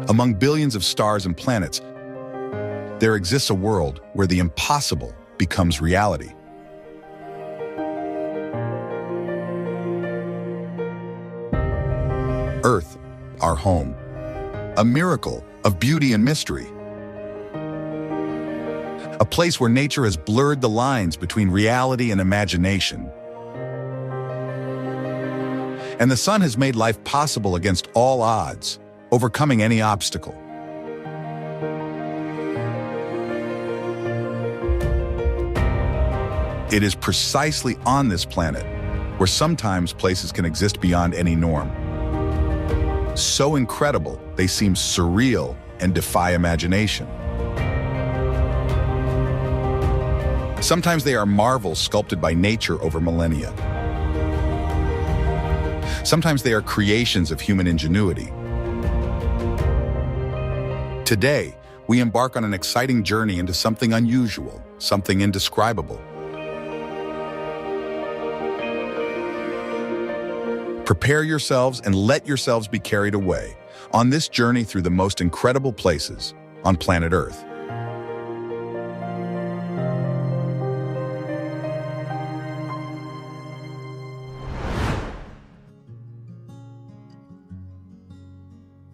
Among billions of stars and planets, there exists a world where the impossible becomes reality. Earth, our home, a miracle of beauty and mystery. A place where nature has blurred the lines between reality and imagination. And the sun has made life possible against all odds, overcoming any obstacle. It is precisely on this planet where sometimes places can exist beyond any norm. So incredible, they seem surreal and defy imagination. Sometimes they are marvels sculpted by nature over millennia. Sometimes they are creations of human ingenuity. Today, we embark on an exciting journey into something unusual, something indescribable. Prepare yourselves and let yourselves be carried away on this journey through the most incredible places on planet Earth.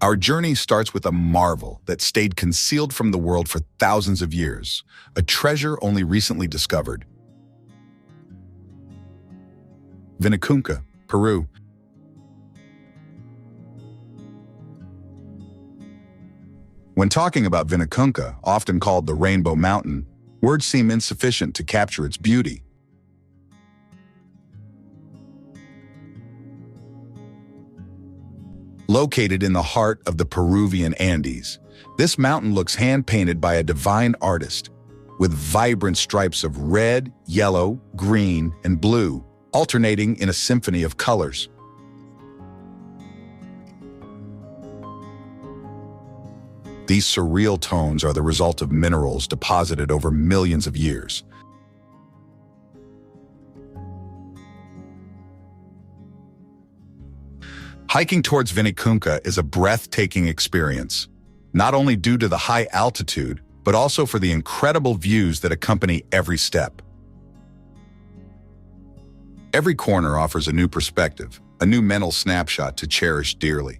Our journey starts with a marvel that stayed concealed from the world for thousands of years, a treasure only recently discovered. Vinicunca, Peru. When talking about Vinicunca, often called the Rainbow Mountain, words seem insufficient to capture its beauty. Located in the heart of the Peruvian Andes, this mountain looks hand-painted by a divine artist, with vibrant stripes of red, yellow, green, and blue, alternating in a symphony of colors. These surreal tones are the result of minerals deposited over millions of years. Hiking towards Vinicunca is a breathtaking experience, not only due to the high altitude, but also for the incredible views that accompany every step. Every corner offers a new perspective, a new mental snapshot to cherish dearly.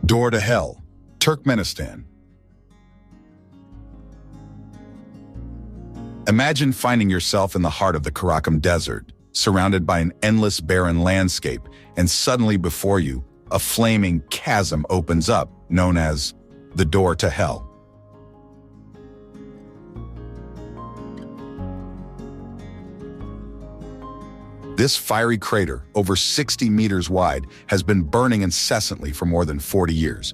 Door to Hell, Turkmenistan. Imagine finding yourself in the heart of the Karakum Desert, surrounded by an endless barren landscape, and suddenly before you, a flaming chasm opens up, known as the Door to Hell. This fiery crater, over 60 meters wide, has been burning incessantly for more than 40 years.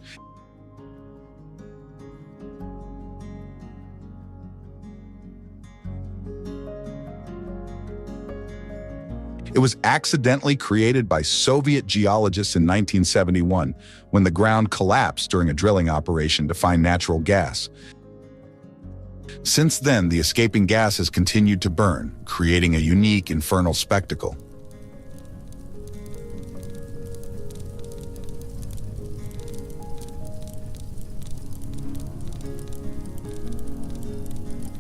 It was accidentally created by Soviet geologists in 1971 when the ground collapsed during a drilling operation to find natural gas. Since then, the escaping gas has continued to burn, creating a unique infernal spectacle.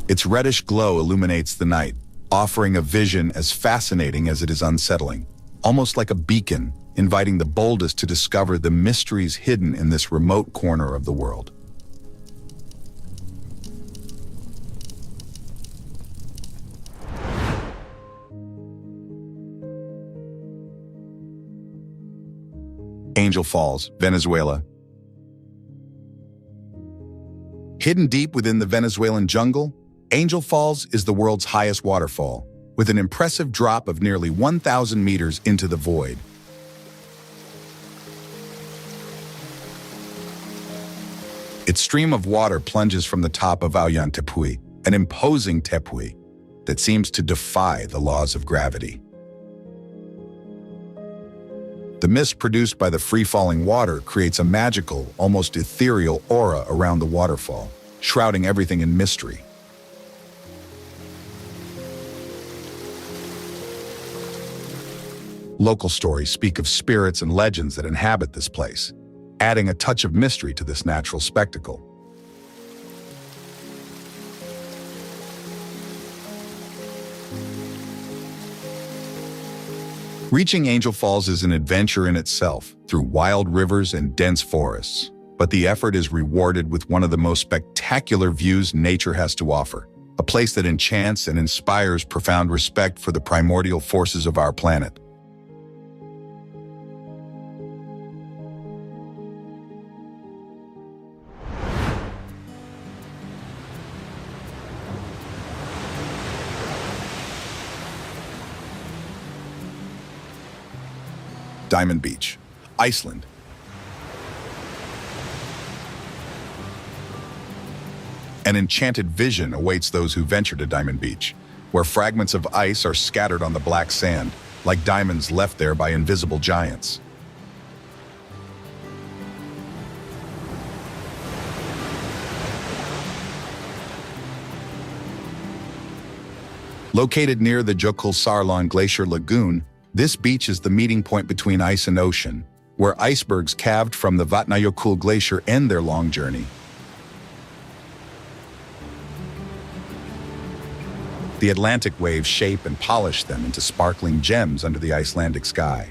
Its reddish glow illuminates the night, offering a vision as fascinating as it is unsettling, almost like a beacon, inviting the boldest to discover the mysteries hidden in this remote corner of the world. Angel Falls, Venezuela. Hidden deep within the Venezuelan jungle, Angel Falls is the world's highest waterfall, with an impressive drop of nearly 1,000 meters into the void. Its stream of water plunges from the top of Ayanna Tepuy, an imposing tepuy that seems to defy the laws of gravity. The mist produced by the free-falling water creates a magical, almost ethereal aura around the waterfall, shrouding everything in mystery. Local stories speak of spirits and legends that inhabit this place, adding a touch of mystery to this natural spectacle. Reaching Angel Falls is an adventure in itself, through wild rivers and dense forests. But the effort is rewarded with one of the most spectacular views nature has to offer, a place that enchants and inspires profound respect for the primordial forces of our planet. Diamond Beach, Iceland. An enchanted vision awaits those who venture to Diamond Beach, where fragments of ice are scattered on the black sand, like diamonds left there by invisible giants. Located near the Jökulsárlón Glacier Lagoon, this beach is the meeting point between ice and ocean, where icebergs calved from the Vatnajökull Glacier end their long journey. The Atlantic waves shape and polish them into sparkling gems under the Icelandic sky.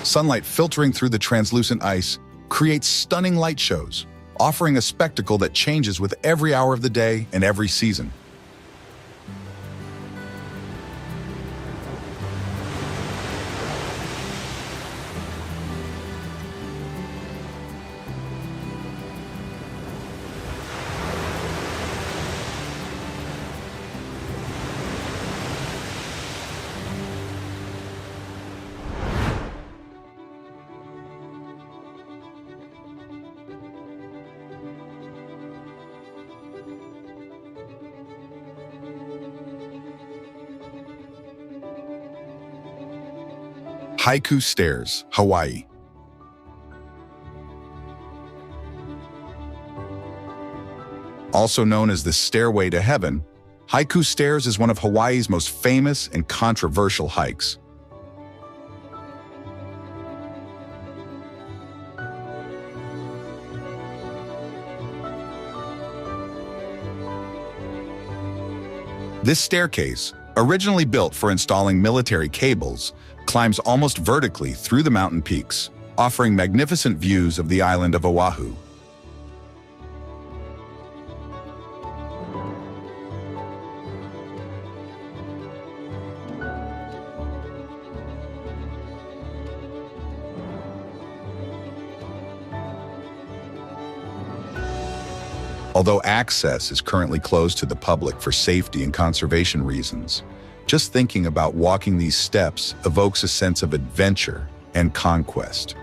Sunlight filtering through the translucent ice creates stunning light shows, offering a spectacle that changes with every hour of the day and every season. Haiku Stairs, Hawaii. Also known as the Stairway to Heaven, Haiku Stairs is one of Hawaii's most famous and controversial hikes. This staircase, originally built for installing military cables, climbs almost vertically through the mountain peaks, offering magnificent views of the island of Oahu. Although access is currently closed to the public for safety and conservation reasons, just thinking about walking these steps evokes a sense of adventure and conquest.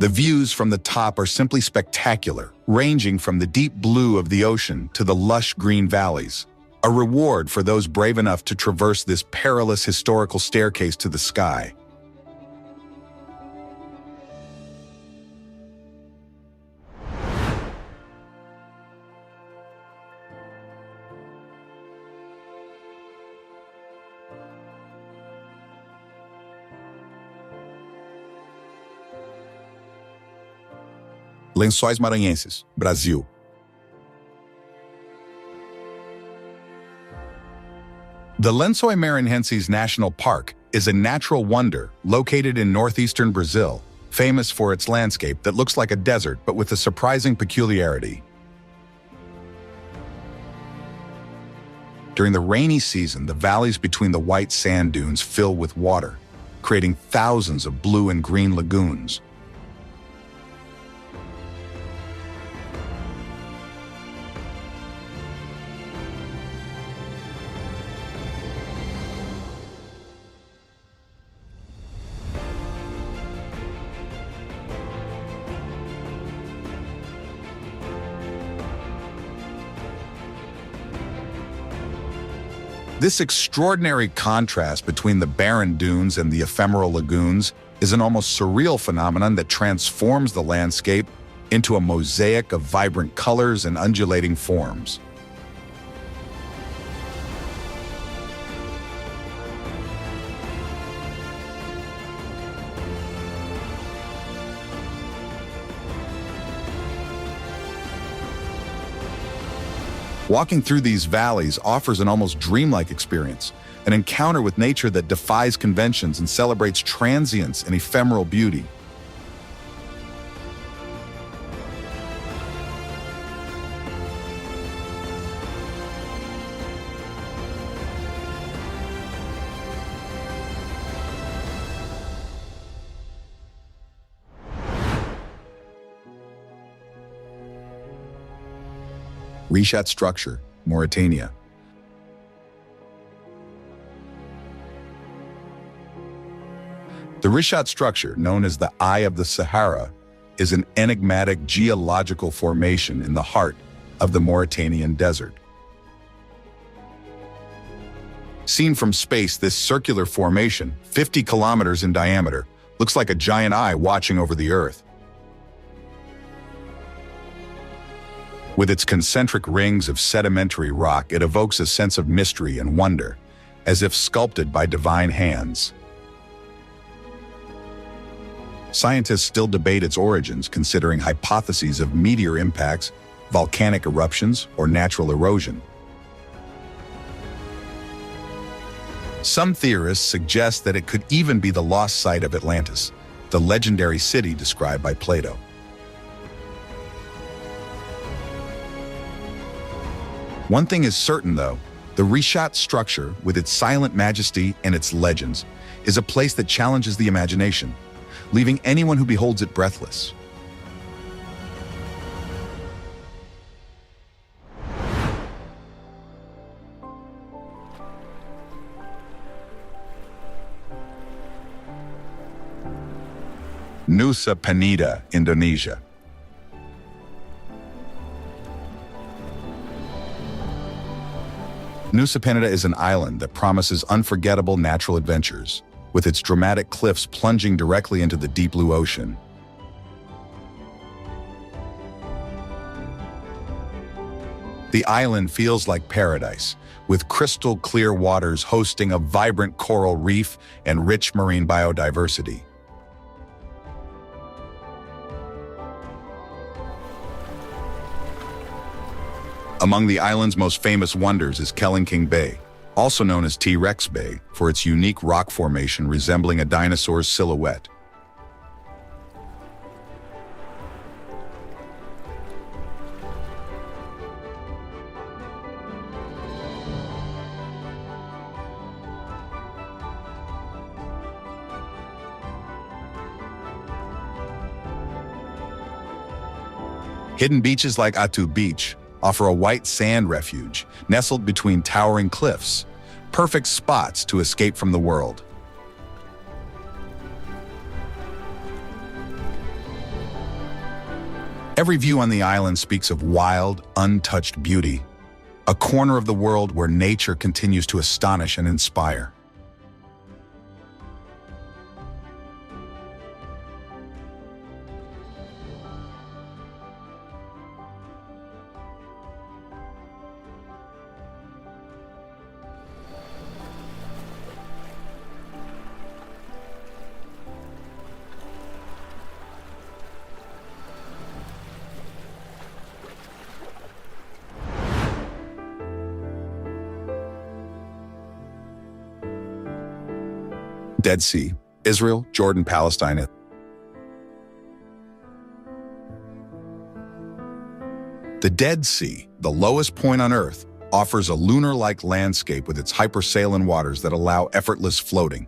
The views from the top are simply spectacular, ranging from the deep blue of the ocean to the lush green valleys, a reward for those brave enough to traverse this perilous historical staircase to the sky. Lençóis Maranhenses, Brasil. The Lençóis Maranhenses National Park is a natural wonder located in northeastern Brazil, famous for its landscape that looks like a desert but with a surprising peculiarity. During the rainy season, the valleys between the white sand dunes fill with water, creating thousands of blue and green lagoons. This extraordinary contrast between the barren dunes and the ephemeral lagoons is an almost surreal phenomenon that transforms the landscape into a mosaic of vibrant colors and undulating forms. Walking through these valleys offers an almost dreamlike experience, an encounter with nature that defies conventions and celebrates transience and ephemeral beauty. Rishat structure, Mauritania. The Rishat structure, known as the Eye of the Sahara, is an enigmatic geological formation in the heart of the Mauritanian desert. Seen from space, this circular formation, 50 kilometers in diameter, looks like a giant eye watching over the Earth. With its concentric rings of sedimentary rock, it evokes a sense of mystery and wonder, as if sculpted by divine hands. Scientists still debate its origins, considering hypotheses of meteor impacts, volcanic eruptions, or natural erosion. Some theorists suggest that it could even be the lost site of Atlantis, the legendary city described by Plato. One thing is certain, though: the Rishat structure, with its silent majesty and its legends, is a place that challenges the imagination, leaving anyone who beholds it breathless. Nusa Penida, Indonesia. Nusa Penida is an island that promises unforgettable natural adventures, with its dramatic cliffs plunging directly into the deep blue ocean. The island feels like paradise, with crystal clear waters hosting a vibrant coral reef and rich marine biodiversity. Among the island's most famous wonders is Kelingking Bay, also known as T-Rex Bay, for its unique rock formation resembling a dinosaur's silhouette. Hidden beaches like Atu Beach offer a white sand refuge nestled between towering cliffs, perfect spots to escape from the world. Every view on the island speaks of wild, untouched beauty, a corner of the world where nature continues to astonish and inspire. Dead Sea, Israel, Jordan, Palestine. The Dead Sea, the lowest point on Earth, offers a lunar-like landscape with its hypersaline waters that allow effortless floating.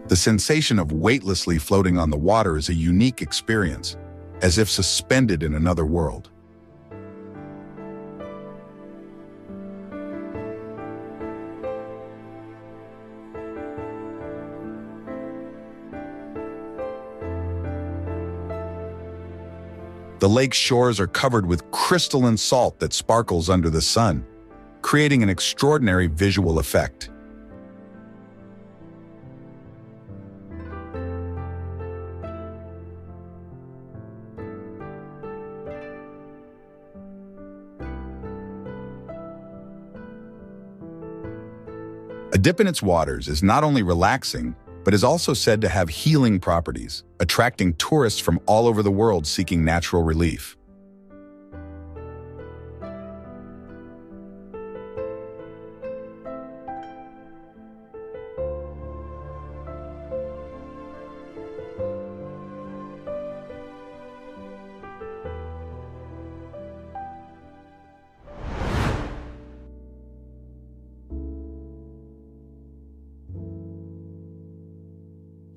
The sensation of weightlessly floating on the water is a unique experience, as if suspended in another world. The The lake's shores are covered with crystalline salt that sparkles under the sun, creating an extraordinary visual effect. A dip in its waters is not only relaxing, but is also said to have healing properties, attracting tourists from all over the world seeking natural relief.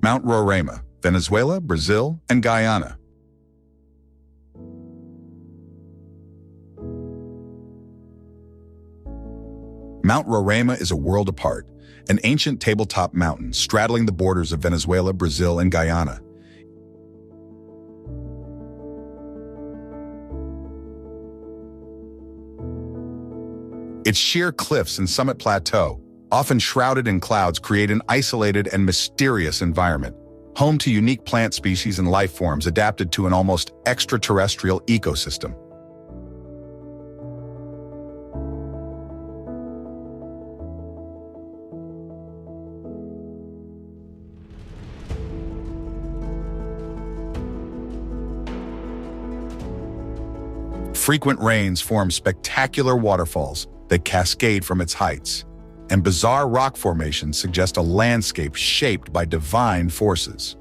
Mount Roraima, Venezuela, Brazil, and Guyana. Mount Roraima is a world apart, an ancient tabletop mountain straddling the borders of Venezuela, Brazil, and Guyana. Its sheer cliffs and summit plateau, often shrouded in clouds, create an isolated and mysterious environment, home to unique plant species and life forms adapted to an almost extraterrestrial ecosystem. Frequent rains form spectacular waterfalls that cascade from its heights, and bizarre rock formations suggest a landscape shaped by divine forces.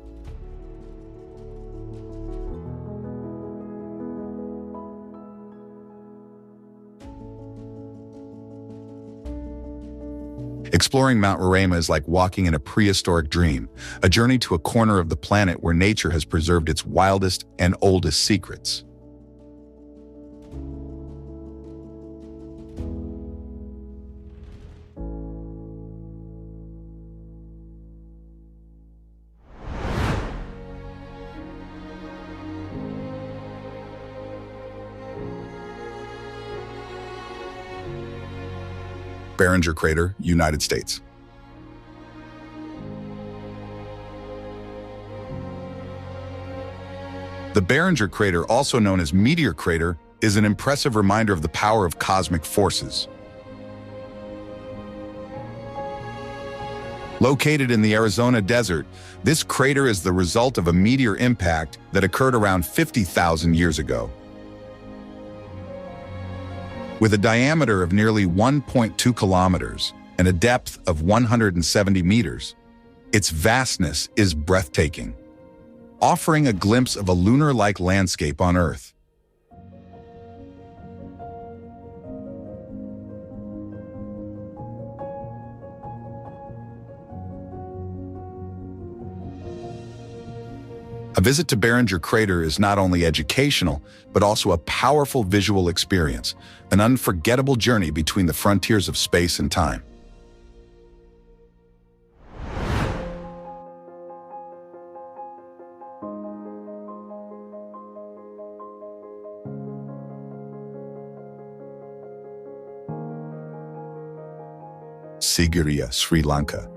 Exploring Mount Roraima is like walking in a prehistoric dream, a journey to a corner of the planet where nature has preserved its wildest and oldest secrets. Barringer Crater, United States. The Barringer Crater, also known as Meteor Crater, is an impressive reminder of the power of cosmic forces. Located in the Arizona desert, this crater is the result of a meteor impact that occurred around 50,000 years ago. With a diameter of nearly 1.2 kilometers and a depth of 170 meters, its vastness is breathtaking, offering a glimpse of a lunar-like landscape on Earth. A visit to Barringer Crater is not only educational, but also a powerful visual experience, an unforgettable journey between the frontiers of space and time. Sigiriya, Sri Lanka.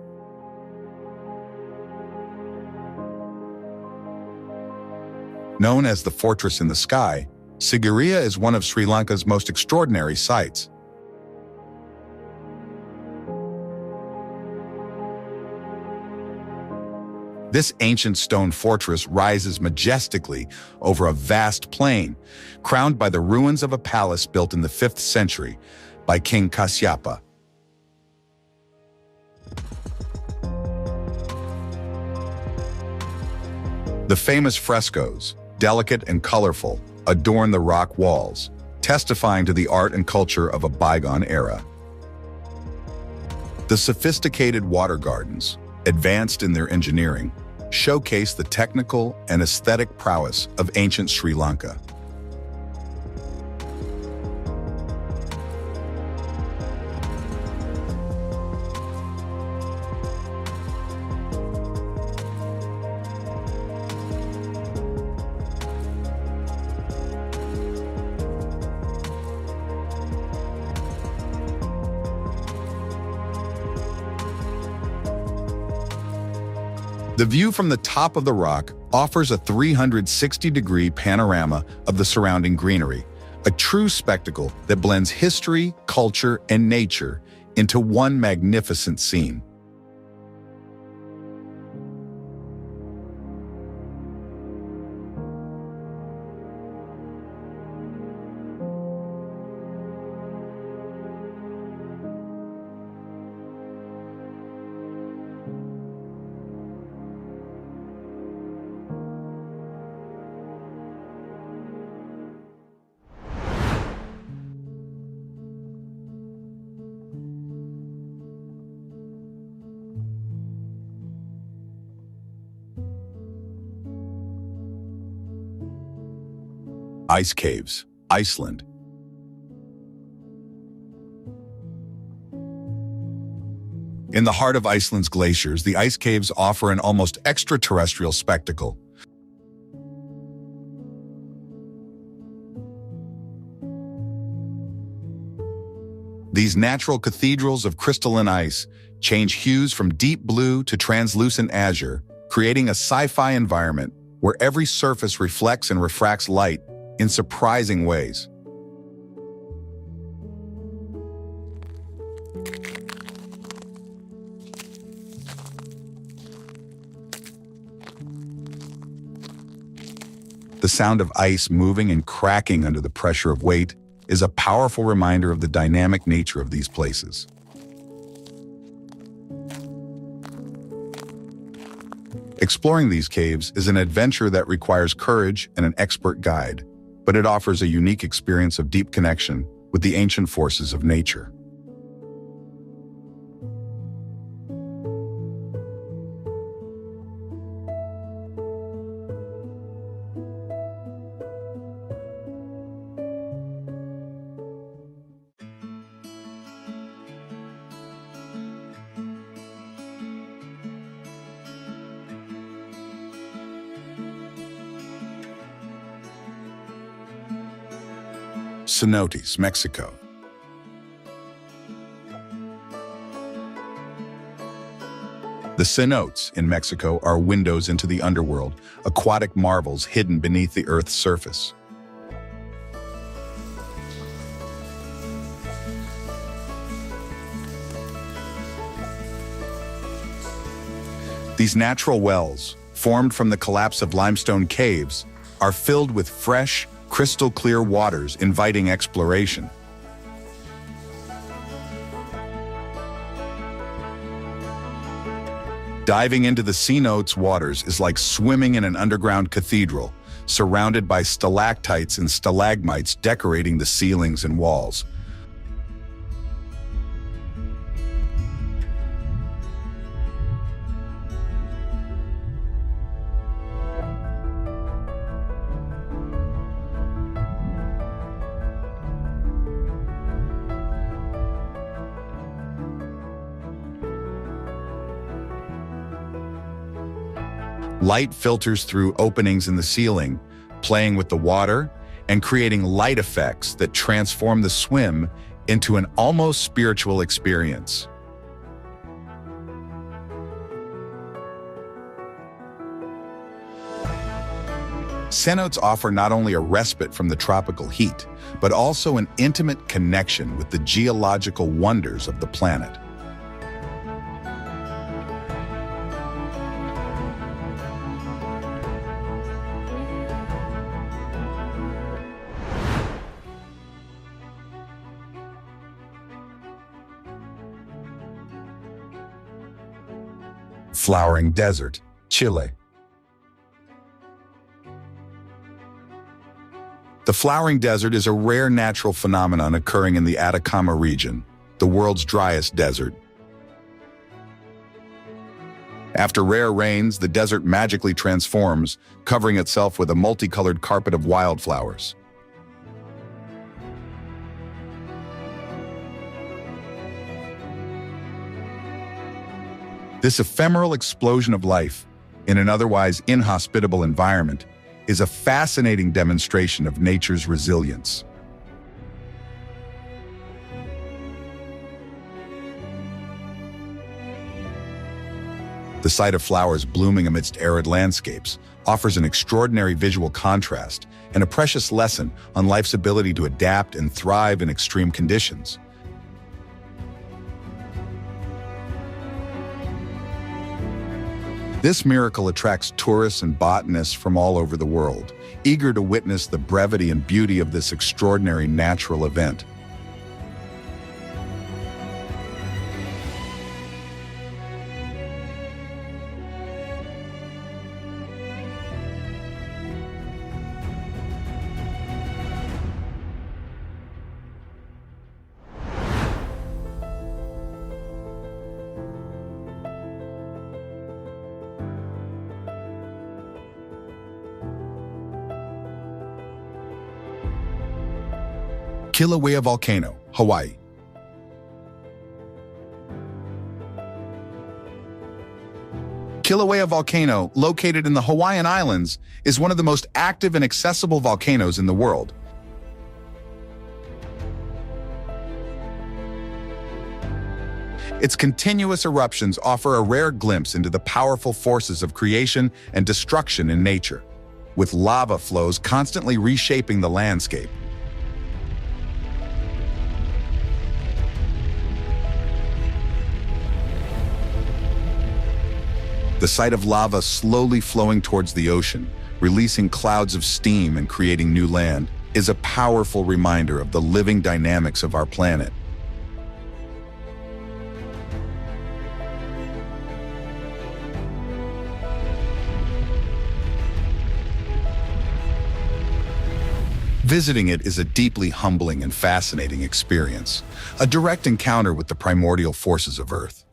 Known as the Fortress in the Sky, Sigiriya is one of Sri Lanka's most extraordinary sights. This ancient stone fortress rises majestically over a vast plain, crowned by the ruins of a palace built in the 5th century by King Kasyapa. The famous frescoes, delicate and colorful, adorn the rock walls, testifying to the art and culture of a bygone era. The sophisticated water gardens, advanced in their engineering, showcase the technical and aesthetic prowess of ancient Sri Lanka. The view from the top of the rock offers a 360-degree panorama of the surrounding greenery, a true spectacle that blends history, culture, and nature into one magnificent scene. Ice caves, Iceland. In the heart of Iceland's glaciers, the ice caves offer an almost extraterrestrial spectacle. These natural cathedrals of crystalline ice change hues from deep blue to translucent azure, creating a sci-fi environment where every surface reflects and refracts light in surprising ways. The sound of ice moving and cracking under the pressure of weight is a powerful reminder of the dynamic nature of these places. Exploring these caves is an adventure that requires courage and an expert guide, but it offers a unique experience of deep connection with the ancient forces of nature. Cenotes, Mexico. The cenotes in Mexico are windows into the underworld, aquatic marvels hidden beneath the Earth's surface. These natural wells, formed from the collapse of limestone caves, are filled with fresh, crystal-clear waters inviting exploration. Diving into the cenotes waters is like swimming in an underground cathedral, surrounded by stalactites and stalagmites decorating the ceilings and walls. Light filters through openings in the ceiling, playing with the water and creating light effects that transform the swim into an almost spiritual experience. Cenotes offer not only a respite from the tropical heat, but also an intimate connection with the geological wonders of the planet. Flowering desert, Chile. The flowering desert is a rare natural phenomenon occurring in the Atacama region, the world's driest desert. After rare rains, the desert magically transforms, covering itself with a multicolored carpet of wildflowers. This ephemeral explosion of life in an otherwise inhospitable environment is a fascinating demonstration of nature's resilience. The sight of flowers blooming amidst arid landscapes offers an extraordinary visual contrast and a precious lesson on life's ability to adapt and thrive in extreme conditions. This miracle attracts tourists and botanists from all over the world, eager to witness the brevity and beauty of this extraordinary natural event. Kilauea Volcano, Hawaii. Kilauea Volcano, located in the Hawaiian Islands, is one of the most active and accessible volcanoes in the world. Its continuous eruptions offer a rare glimpse into the powerful forces of creation and destruction in nature, with lava flows constantly reshaping the landscape. The sight of lava slowly flowing towards the ocean, releasing clouds of steam and creating new land, is a powerful reminder of the living dynamics of our planet. Visiting it is a deeply humbling and fascinating experience, a direct encounter with the primordial forces of Earth.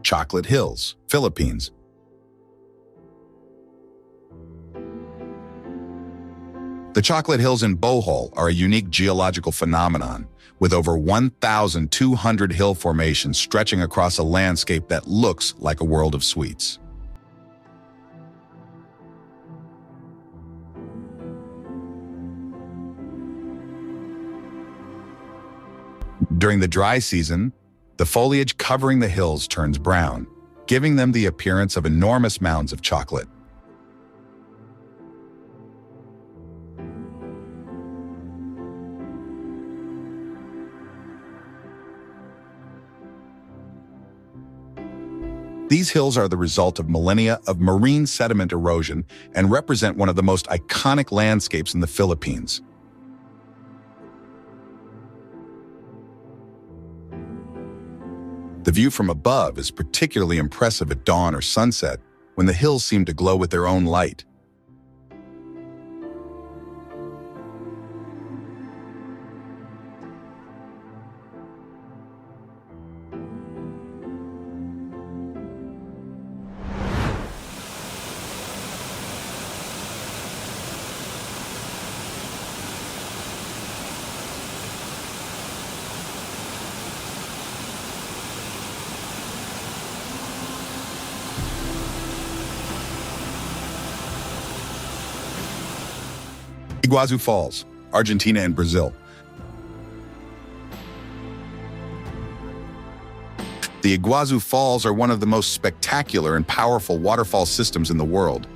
Chocolate Hills, Philippines. The Chocolate Hills in Bohol are a unique geological phenomenon, with over 1,200 hill formations stretching across a landscape that looks like a world of sweets. During the dry season, the foliage covering the hills turns brown, giving them the appearance of enormous mounds of chocolate. These hills are the result of millennia of marine sediment erosion and represent one of the most iconic landscapes in the Philippines. The view from above is particularly impressive at dawn or sunset, when the hills seem to glow with their own light. Iguazu Falls, Argentina and Brazil. The Iguazu Falls are one of the most spectacular and powerful waterfall systems in the world.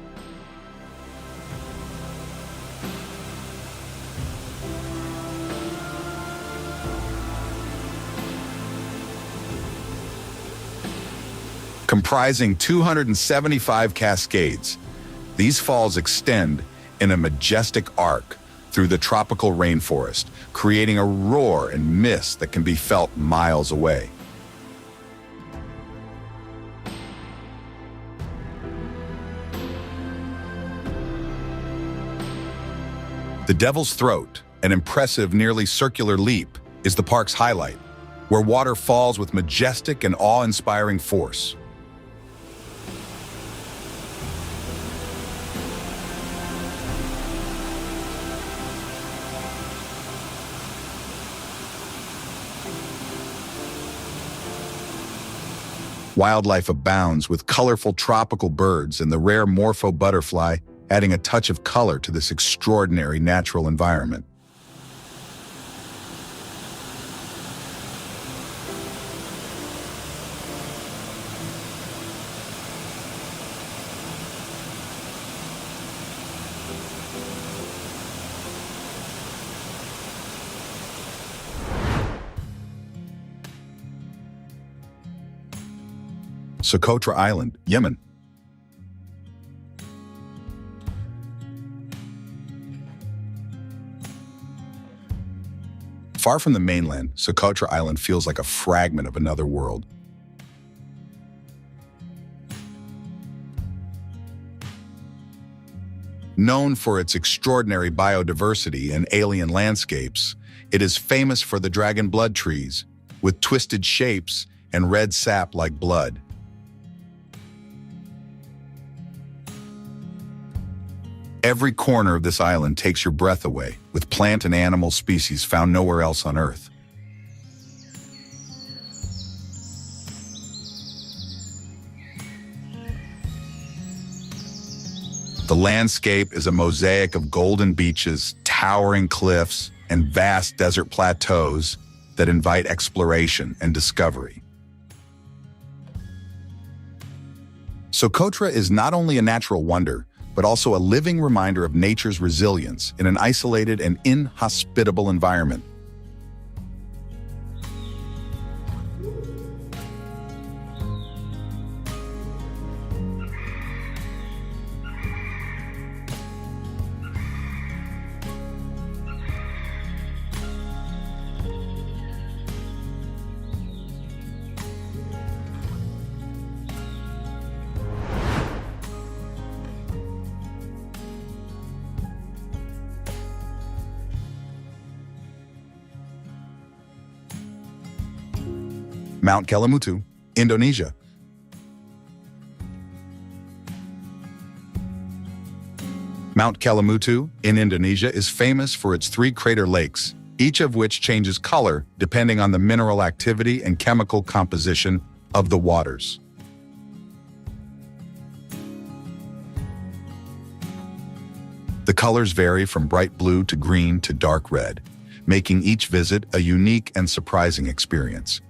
Comprising 275 cascades, these falls extend in a majestic arc through the tropical rainforest, creating a roar and mist that can be felt miles away. The Devil's Throat, an impressive, nearly circular leap, is the park's highlight, where water falls with majestic and awe-inspiring force. Wildlife abounds with colorful tropical birds and the rare morpho butterfly, adding a touch of color to this extraordinary natural environment. Socotra Island, Yemen. Far from the mainland, Socotra Island feels like a fragment of another world. Known for its extraordinary biodiversity and alien landscapes, it is famous for the dragon blood trees, with twisted shapes and red sap like blood. Every corner of this island takes your breath away, with plant and animal species found nowhere else on Earth. The landscape is a mosaic of golden beaches, towering cliffs, and vast desert plateaus that invite exploration and discovery. Socotra is not only a natural wonder, but also a living reminder of nature's resilience in an isolated and inhospitable environment. Mount Kelimutu, Indonesia. Mount Kelimutu in Indonesia is famous for its 3 crater lakes, each of which changes color depending on the mineral activity and chemical composition of the waters. The colors vary from bright blue to green to dark red, making each visit a unique and surprising experience.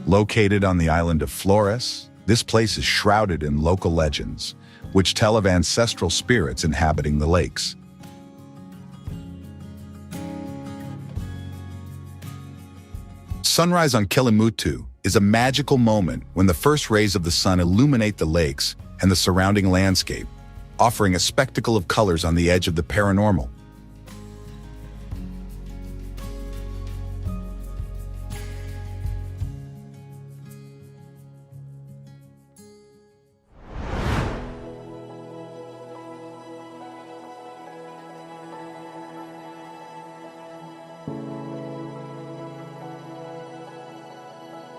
Located on the island of Flores, this place is shrouded in local legends, which tell of ancestral spirits inhabiting the lakes. Sunrise on Kelimutu is a magical moment when the first rays of the sun illuminate the lakes and the surrounding landscape, offering a spectacle of colors on the edge of the paranormal.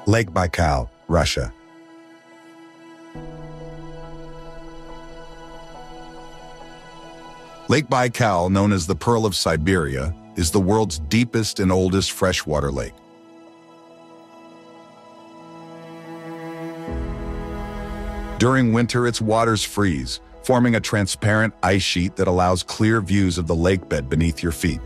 Lake Baikal, Russia. Lake Baikal, known as the Pearl of Siberia, is the world's deepest and oldest freshwater lake. During winter, its waters freeze, forming a transparent ice sheet that allows clear views of the lakebed beneath your feet.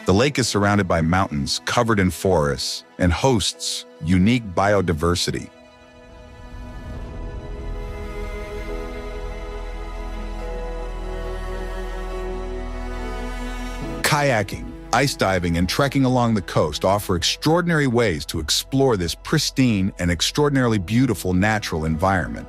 The lake is surrounded by mountains covered in forests and hosts unique biodiversity. Kayaking, ice diving, and trekking along the coast offer extraordinary ways to explore this pristine and extraordinarily beautiful natural environment.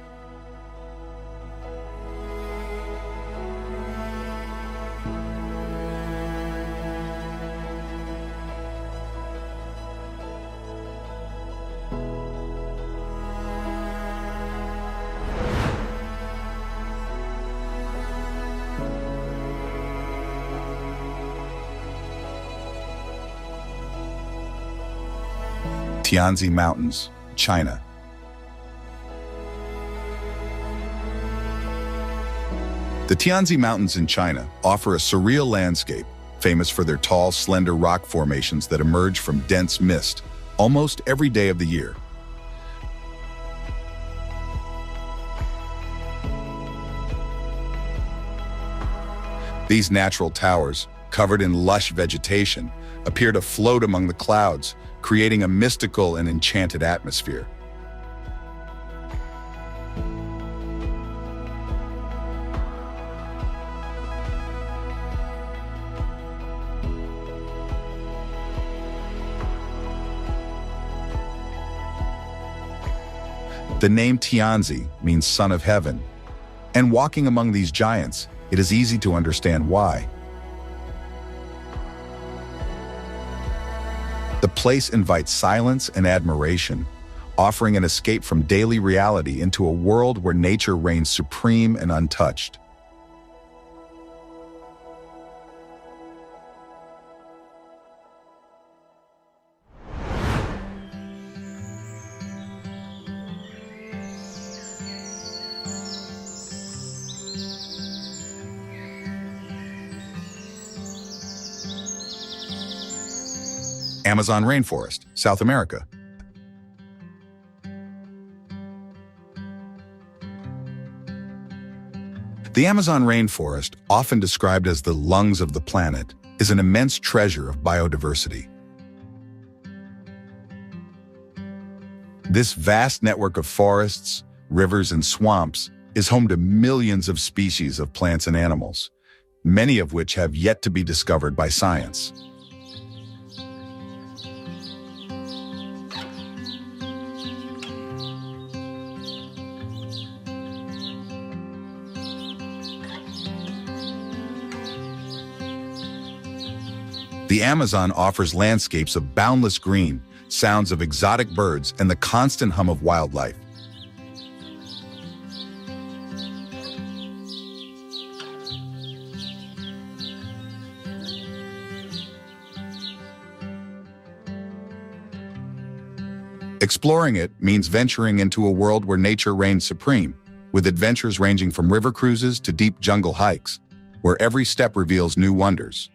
Tianzi Mountains, China. The Tianzi Mountains in China offer a surreal landscape, famous for their tall, slender rock formations that emerge from dense mist almost every day of the year. These natural towers, covered in lush vegetation, appear to float among the clouds, creating a mystical and enchanted atmosphere. The name Tianzi means son of heaven, and walking among these giants, it is easy to understand why. The place invites silence and admiration, offering an escape from daily reality into a world where nature reigns supreme and untouched. Amazon rainforest, South America. The Amazon rainforest, often described as the lungs of the planet, is an immense treasure of biodiversity. This vast network of forests, rivers, and swamps is home to millions of species of plants and animals, many of which have yet to be discovered by science. The Amazon offers landscapes of boundless green, sounds of exotic birds, and the constant hum of wildlife. Exploring it means venturing into a world where nature reigns supreme, with adventures ranging from river cruises to deep jungle hikes, where every step reveals new wonders.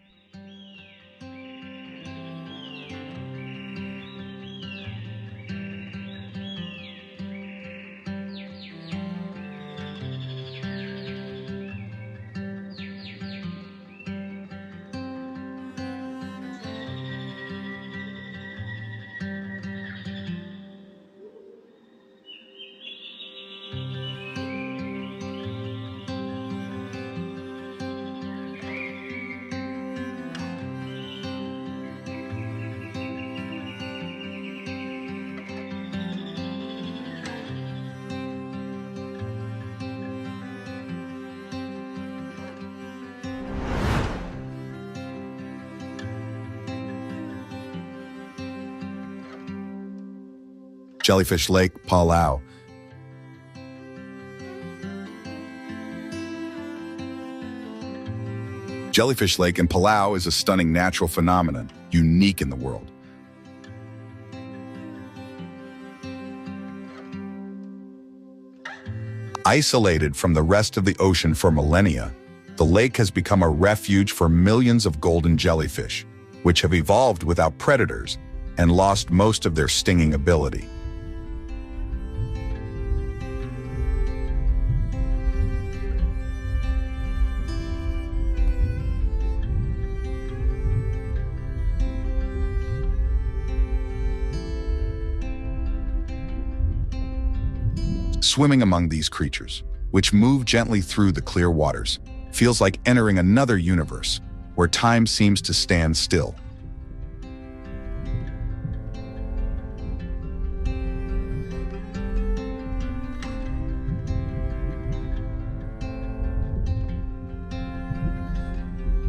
Jellyfish Lake, Palau. Jellyfish Lake in Palau is a stunning natural phenomenon, unique in the world. Isolated from the rest of the ocean for millennia, the lake has become a refuge for millions of golden jellyfish, which have evolved without predators and lost most of their stinging ability. Swimming among these creatures, which move gently through the clear waters, feels like entering another universe, where time seems to stand still.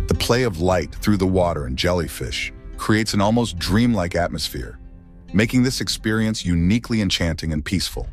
The play of light through the water and jellyfish creates an almost dreamlike atmosphere, making this experience uniquely enchanting and peaceful.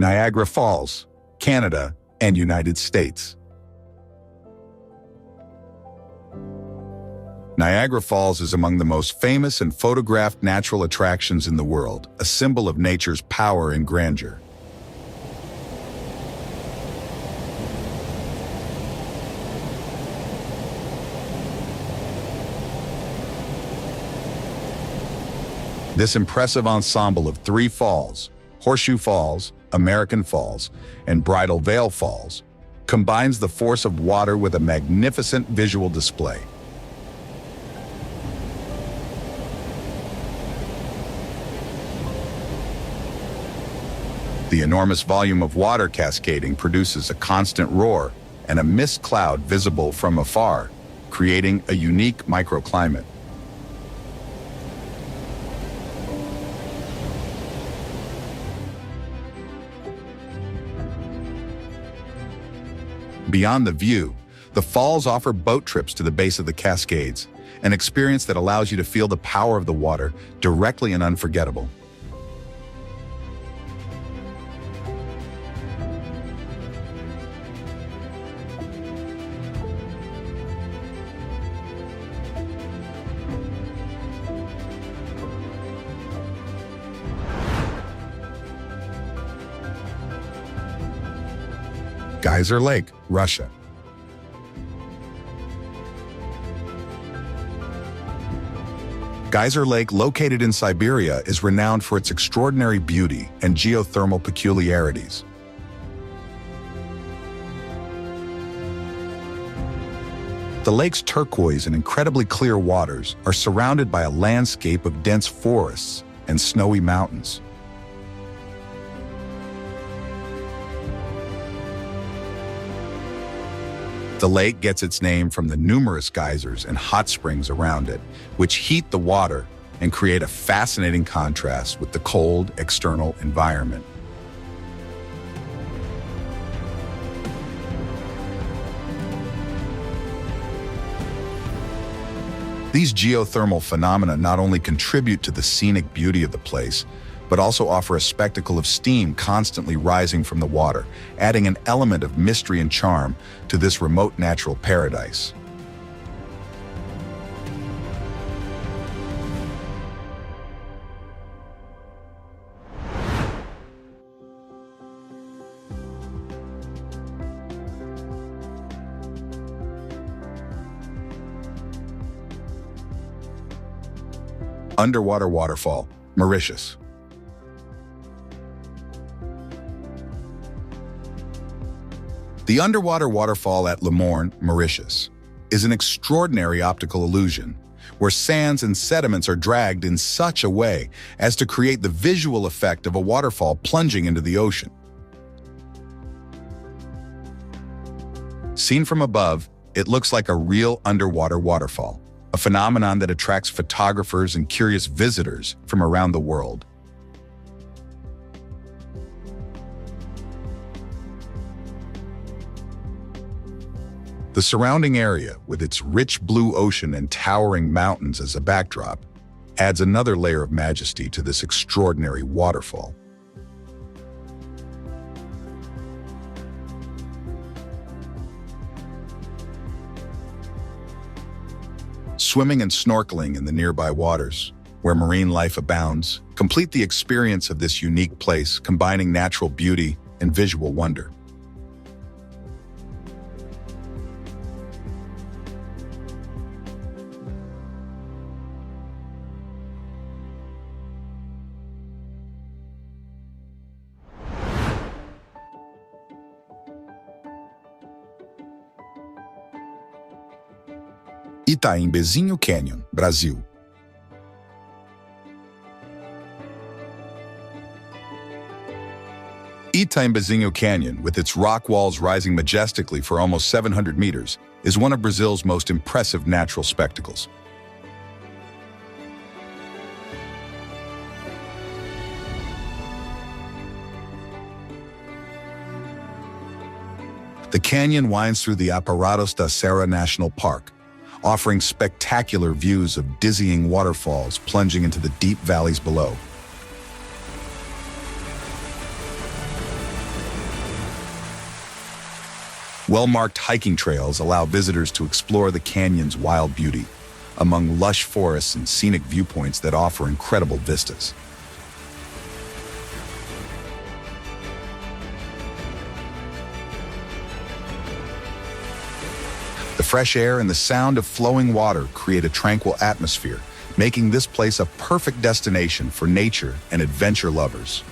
Niagara Falls, Canada, and United States. Niagara Falls is among the most famous and photographed natural attractions in the world, a symbol of nature's power and grandeur. This impressive ensemble of three falls, Horseshoe Falls, American Falls, and Bridal Veil Falls, combines the force of water with a magnificent visual display. The enormous volume of water cascading produces a constant roar and a mist cloud visible from afar, creating a unique microclimate. Beyond the view, the falls offer boat trips to the base of the Cascades, an experience that allows you to feel the power of the water directly and unforgettable. Geyser Lake, Russia. Geyser Lake, located in Siberia, is renowned for its extraordinary beauty and geothermal peculiarities. The lake's turquoise and incredibly clear waters are surrounded by a landscape of dense forests and snowy mountains. The lake gets its name from the numerous geysers and hot springs around it, which heat the water and create a fascinating contrast with the cold external environment. These geothermal phenomena not only contribute to the scenic beauty of the place, but also offer a spectacle of steam constantly rising from the water, adding an element of mystery and charm to this remote natural paradise. Underwater waterfall, Mauritius. The underwater waterfall at Le Morne, Mauritius, is an extraordinary optical illusion where sands and sediments are dragged in such a way as to create the visual effect of a waterfall plunging into the ocean. Seen from above, it looks like a real underwater waterfall, a phenomenon that attracts photographers and curious visitors from around the world. The surrounding area, with its rich blue ocean and towering mountains as a backdrop, adds another layer of majesty to this extraordinary waterfall. Swimming and snorkeling in the nearby waters, where marine life abounds, complete the experience of this unique place, combining natural beauty and visual wonder. Itaimbezinho Canyon, Brazil. Itaimbezinho Canyon, with its rock walls rising majestically for almost 700 meters, is one of Brazil's most impressive natural spectacles. The canyon winds through the Aparados da Serra National Park, offering spectacular views of dizzying waterfalls plunging into the deep valleys below. Well-marked hiking trails allow visitors to explore the canyon's wild beauty, among lush forests and scenic viewpoints that offer incredible vistas. The fresh air and the sound of flowing water create a tranquil atmosphere, making this place a perfect destination for nature and adventure lovers.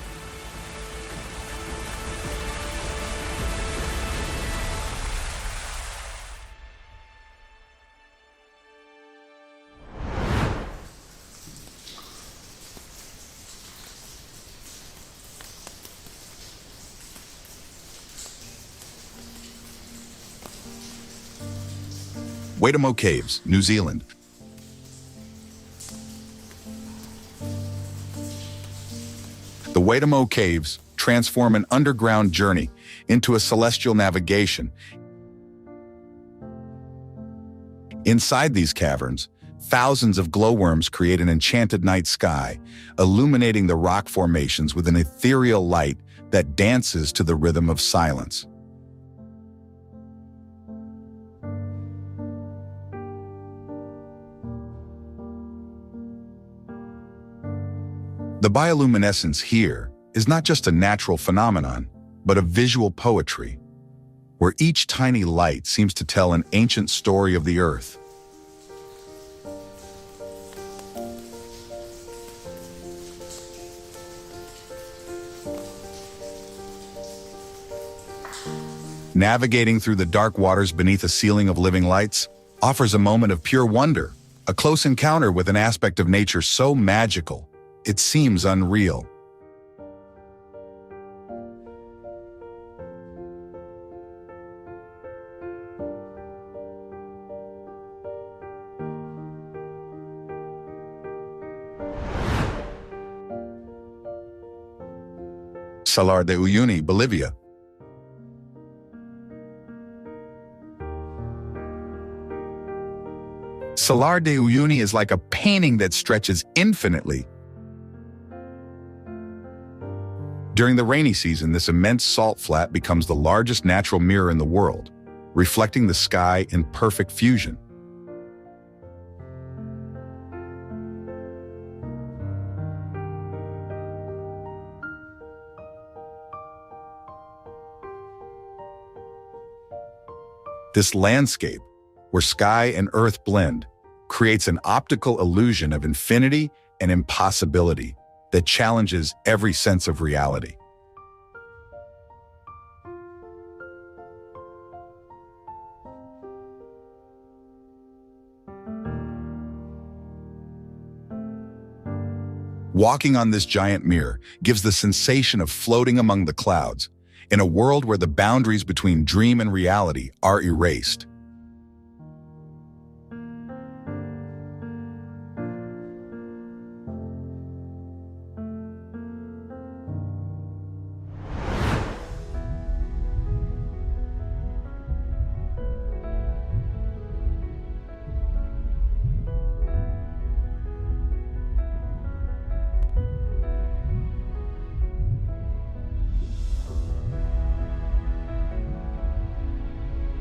Pt-01 Caves, New Zealand. The Pt-01 Caves transform an underground journey into a celestial navigation. Inside these caverns, thousands of glowworms create an enchanted night sky, illuminating the rock formations with an ethereal light that dances to the rhythm of silence. The bioluminescence here is not just a natural phenomenon, but a visual poetry, where each tiny light seems to tell an ancient story of the Earth. Navigating through the dark waters beneath a ceiling of living lights offers a moment of pure wonder, a close encounter with an aspect of nature so magical it seems unreal. Salar de Uyuni, Bolivia. Salar de Uyuni is like a painting that stretches infinitely. During the rainy season, this immense salt flat becomes the largest natural mirror in the world, reflecting the sky in perfect fusion. This landscape, where sky and earth blend, creates an optical illusion of infinity and impossibility that challenges every sense of reality. Walking on this giant mirror gives the sensation of floating among the clouds, in a world where the boundaries between dream and reality are erased.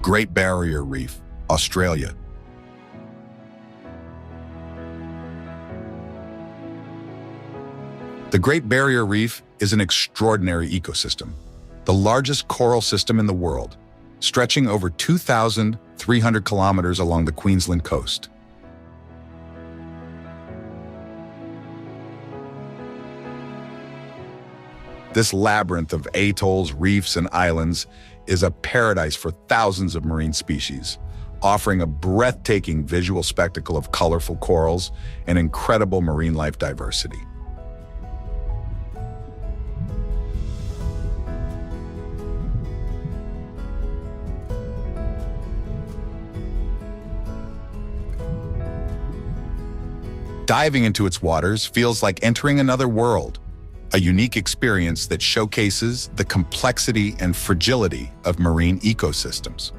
Great Barrier Reef, Australia. The Great Barrier Reef is an extraordinary ecosystem, the largest coral system in the world, stretching over 2,300 kilometers along the Queensland coast. This labyrinth of atolls, reefs, and islands is a paradise for thousands of marine species, offering a breathtaking visual spectacle of colorful corals and incredible marine life diversity. Diving into its waters feels like entering another world, a unique experience that showcases the complexity and fragility of marine ecosystems.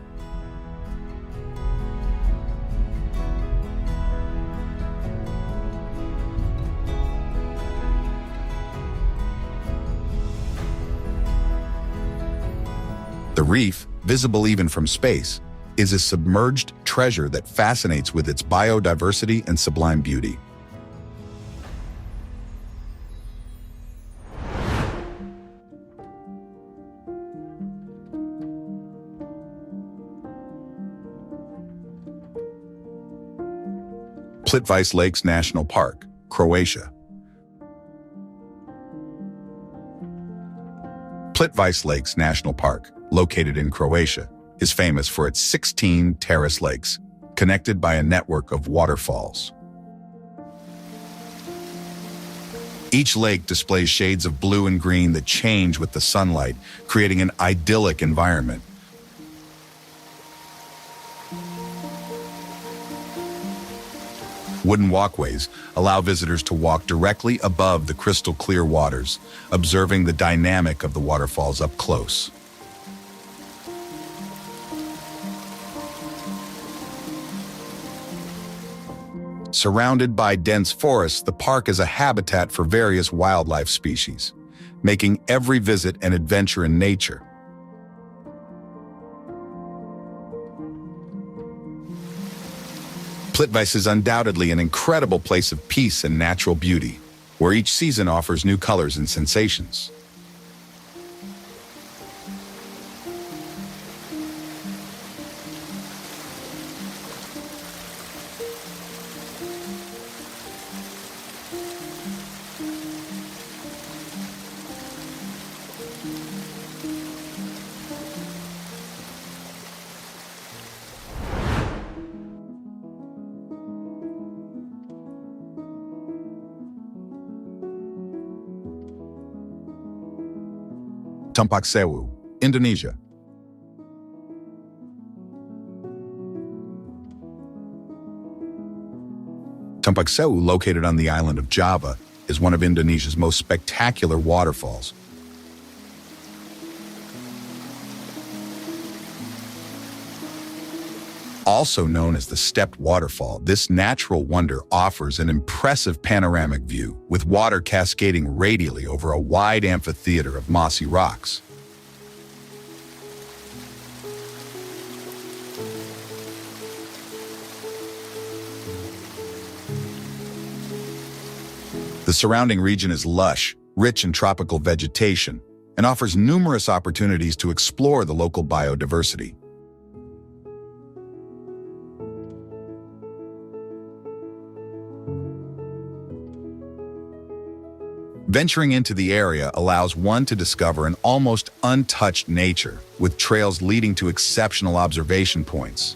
The reef, visible even from space, is a submerged treasure that fascinates with its biodiversity and sublime beauty. Plitvice Lakes National Park, Croatia. Plitvice Lakes National Park, located in Croatia, is famous for its 16 terrace lakes, connected by a network of waterfalls. Each lake displays shades of blue and green that change with the sunlight, creating an idyllic environment. Wooden walkways allow visitors to walk directly above the crystal clear waters, observing the dynamic of the waterfalls up close. Surrounded by dense forests, the park is a habitat for various wildlife species, making every visit an adventure in nature. Plitvice is undoubtedly an incredible place of peace and natural beauty, where each season offers new colors and sensations. Tumpak Sewu, Indonesia. Tumpak Sewu, located on the island of Java, is one of Indonesia's most spectacular waterfalls. Also known as the stepped waterfall, this natural wonder offers an impressive panoramic view, with water cascading radially over a wide amphitheater of mossy rocks. The surrounding region is lush, rich in tropical vegetation, and offers numerous opportunities to explore the local biodiversity. Venturing into the area allows one to discover an almost untouched nature, with trails leading to exceptional observation points.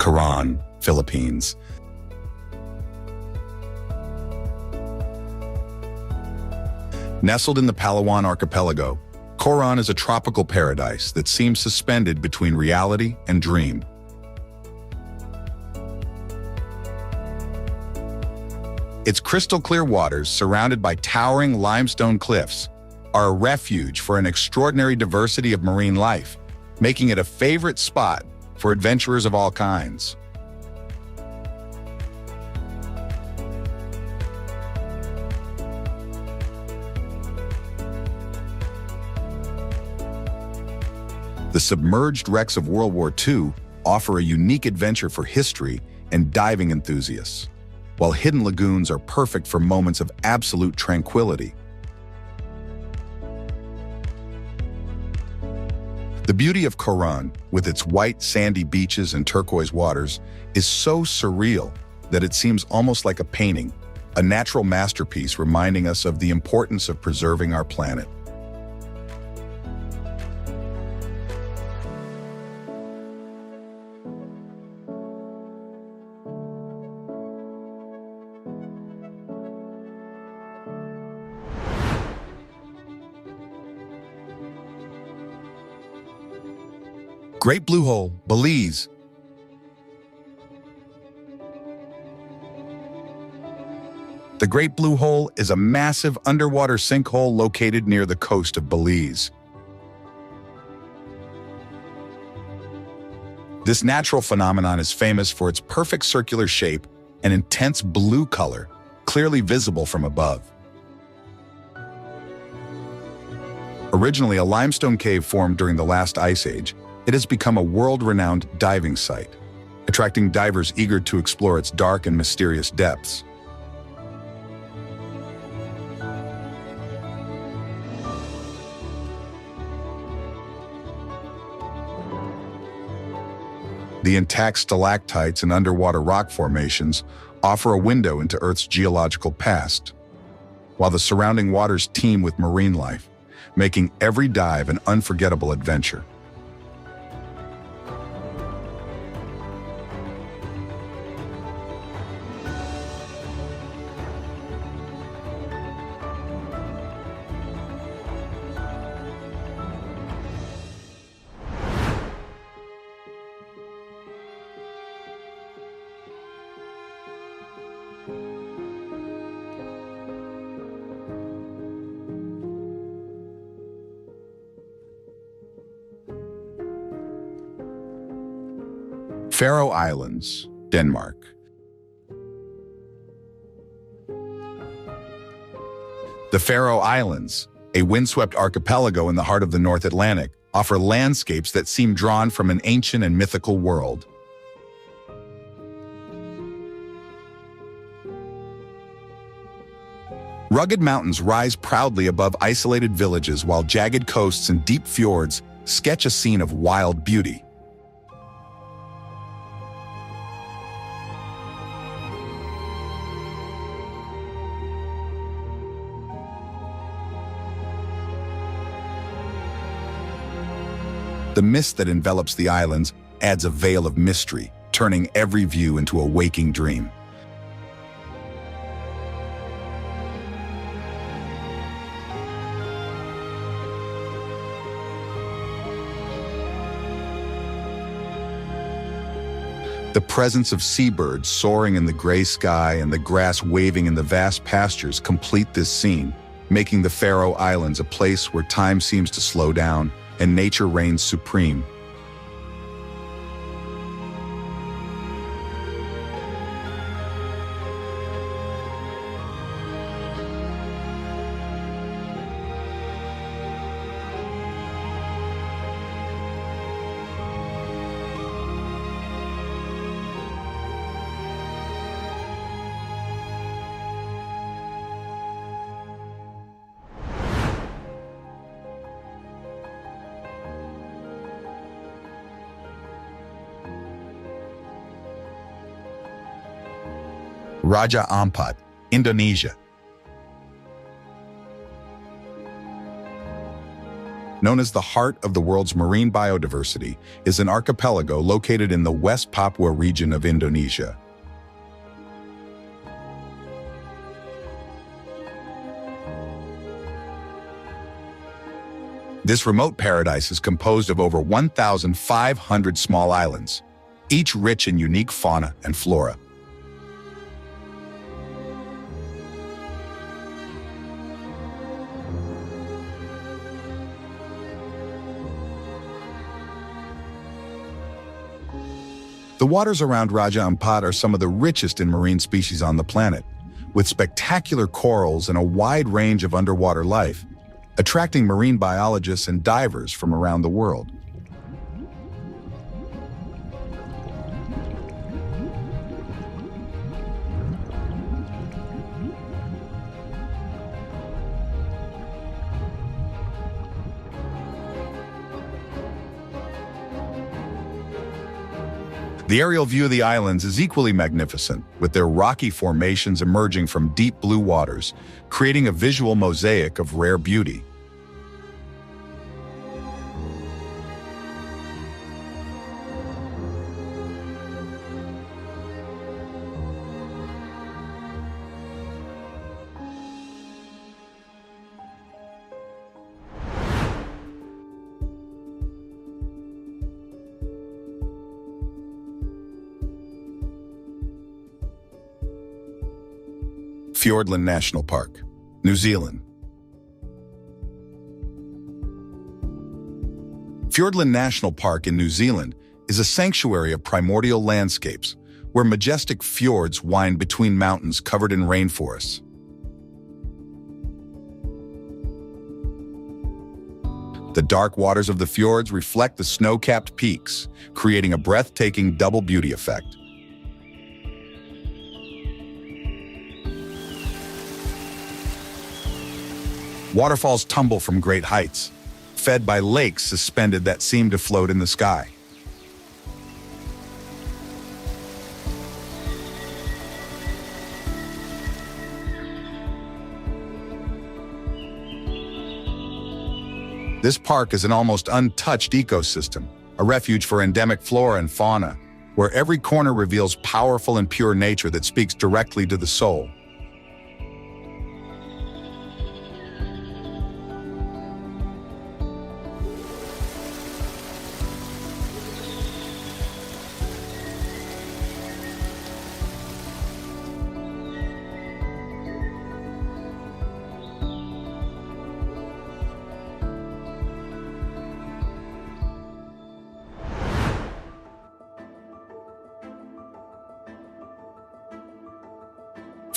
Coron, Philippines. Nestled in the Palawan archipelago, Coron is a tropical paradise that seems suspended between reality and dream. Its crystal-clear waters, surrounded by towering limestone cliffs, are a refuge for an extraordinary diversity of marine life, making it a favorite spot for adventurers of all kinds. The submerged wrecks of World War II offer a unique adventure for history and diving enthusiasts, while hidden lagoons are perfect for moments of absolute tranquility. The beauty of Coron, with its white, sandy beaches and turquoise waters, is so surreal that it seems almost like a painting, a natural masterpiece reminding us of the importance of preserving our planet. Great Blue Hole, Belize. The Great Blue Hole is a massive underwater sinkhole located near the coast of Belize. This natural phenomenon is famous for its perfect circular shape and intense blue color, clearly visible from above. Originally a limestone cave formed during the last ice age, it has become a world-renowned diving site, attracting divers eager to explore its dark and mysterious depths. The intact stalactites and underwater rock formations offer a window into Earth's geological past, while the surrounding waters teem with marine life, making every dive an unforgettable adventure. Faroe Islands, Denmark. The Faroe Islands, a windswept archipelago in the heart of the North Atlantic, offer landscapes that seem drawn from an ancient and mythical world. Rugged mountains rise proudly above isolated villages, while jagged coasts and deep fjords sketch a scene of wild beauty. The mist that envelops the islands adds a veil of mystery, turning every view into a waking dream. The presence of seabirds soaring in the gray sky and the grass waving in the vast pastures complete this scene, making the Faroe Islands a place where time seems to slow down and nature reigns supreme. Raja Ampat, Indonesia. Known as the heart of the world's marine biodiversity, is an archipelago located in the West Papua region of Indonesia. This remote paradise is composed of over 1,500 small islands, each rich in unique fauna and flora. The waters around Raja Ampat are some of the richest in marine species on the planet, with spectacular corals and a wide range of underwater life, attracting marine biologists and divers from around the world. The aerial view of the islands is equally magnificent, with their rocky formations emerging from deep blue waters, creating a visual mosaic of rare beauty. Fiordland National Park, New Zealand. Fiordland National Park in New Zealand is a sanctuary of primordial landscapes where majestic fjords wind between mountains covered in rainforests. The dark waters of the fjords reflect the snow-capped peaks, creating a breathtaking double beauty effect. Waterfalls tumble from great heights, fed by lakes suspended that seem to float in the sky. This park is an almost untouched ecosystem, a refuge for endemic flora and fauna, where every corner reveals powerful and pure nature that speaks directly to the soul.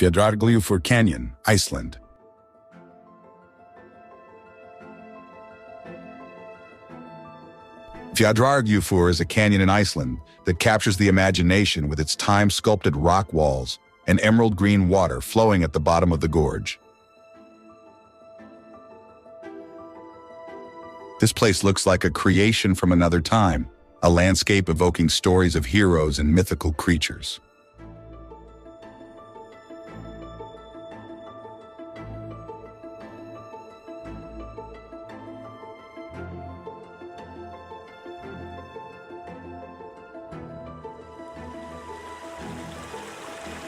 Fjarðargljúfur Canyon, Iceland. Fjarðargljúfur is a canyon in Iceland that captures the imagination with its time-sculpted rock walls and emerald green water flowing at the bottom of the gorge. This place looks like a creation from another time, a landscape evoking stories of heroes and mythical creatures.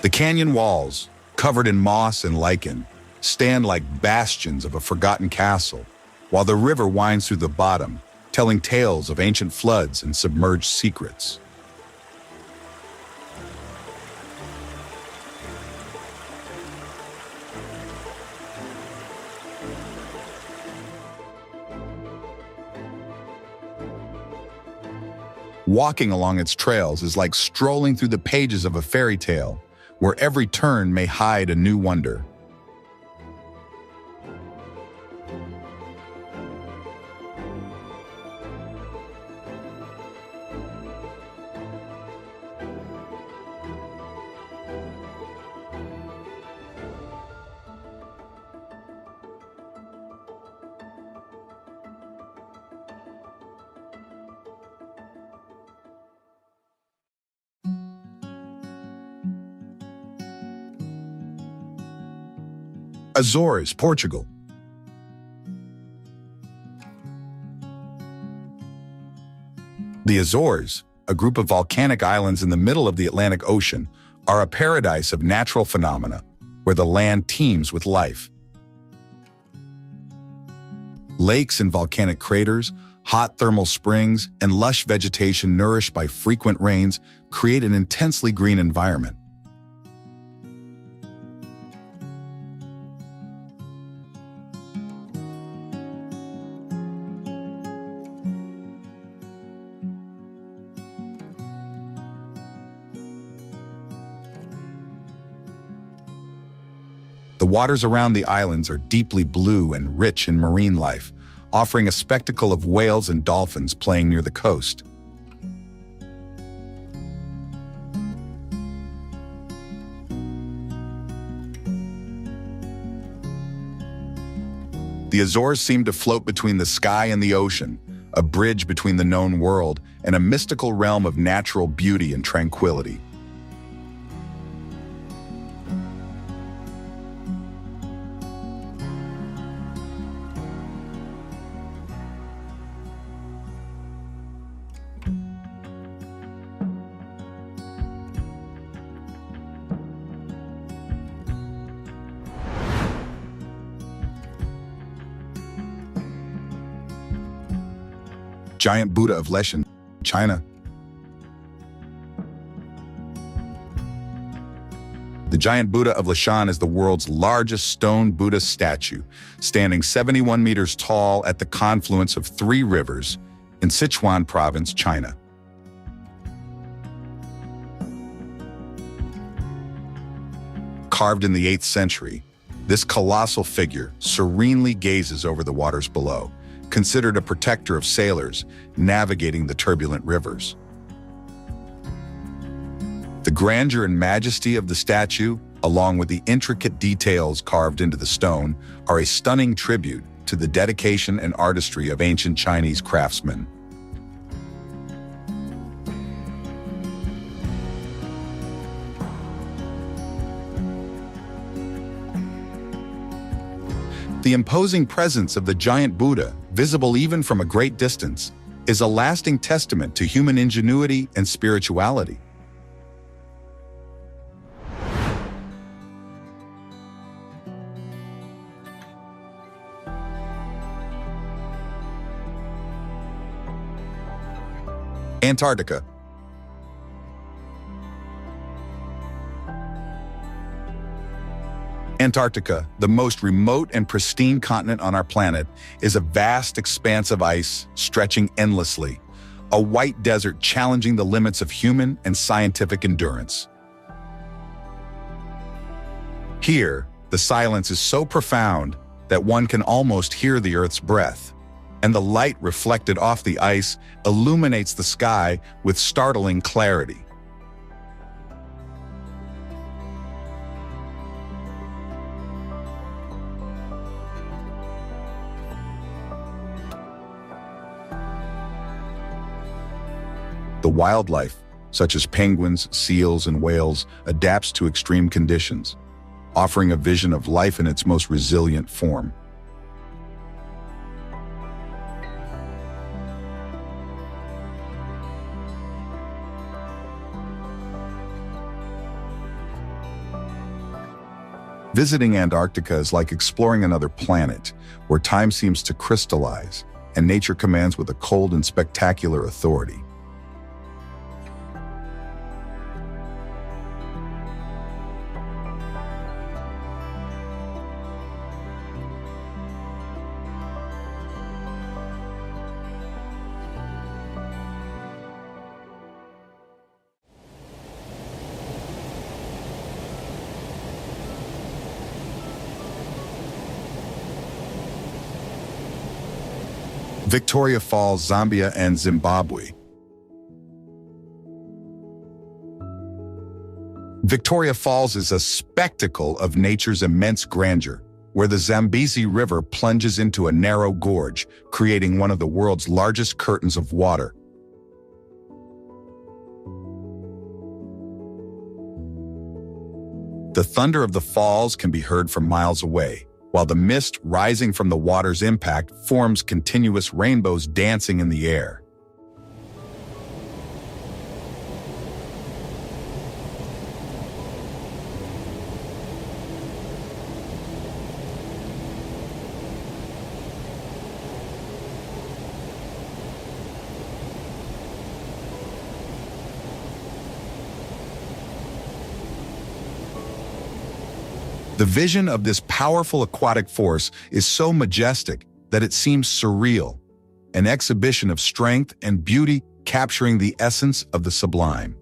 The canyon walls, covered in moss and lichen, stand like bastions of a forgotten castle, while the river winds through the bottom, telling tales of ancient floods and submerged secrets. Walking along its trails is like strolling through the pages of a fairy tale, where every turn may hide a new wonder. Azores, Portugal. The Azores, a group of volcanic islands in the middle of the Atlantic Ocean, are a paradise of natural phenomena where the land teems with life. Lakes and volcanic craters, hot thermal springs, and lush vegetation nourished by frequent rains create an intensely green environment. The waters around the islands are deeply blue and rich in marine life, offering a spectacle of whales and dolphins playing near the coast. The Azores seem to float between the sky and the ocean, a bridge between the known world and a mystical realm of natural beauty and tranquility. Giant Buddha of Leshan, China. The giant Buddha of Lashan is the world's largest stone Buddha statue, standing 71 meters tall at the confluence of 3 rivers in Sichuan province, China. Carved in the 8th century, this colossal figure serenely gazes over the waters below, considered a protector of sailors navigating the turbulent rivers. The grandeur and majesty of the statue, along with the intricate details carved into the stone, are a stunning tribute to the dedication and artistry of ancient Chinese craftsmen. The imposing presence of the giant Buddha, visible even from a great distance, is a lasting testament to human ingenuity and spirituality. Antarctica. Antarctica, the most remote and pristine continent on our planet, is a vast expanse of ice stretching endlessly, a white desert challenging the limits of human and scientific endurance. Here, the silence is so profound that one can almost hear the Earth's breath, and the light reflected off the ice illuminates the sky with startling clarity. The wildlife, such as penguins, seals, and whales, adapts to extreme conditions, offering a vision of life in its most resilient form. Visiting Antarctica is like exploring another planet, where time seems to crystallize, and nature commands with a cold and spectacular authority. Victoria Falls, Zambia, and Zimbabwe. Victoria Falls is a spectacle of nature's immense grandeur, where the Zambezi River plunges into a narrow gorge, creating one of the world's largest curtains of water. The thunder of the falls can be heard from miles away, while the mist rising from the water's impact forms continuous rainbows dancing in the air. The vision of this powerful aquatic force is so majestic that it seems surreal, an exhibition of strength and beauty capturing the essence of the sublime.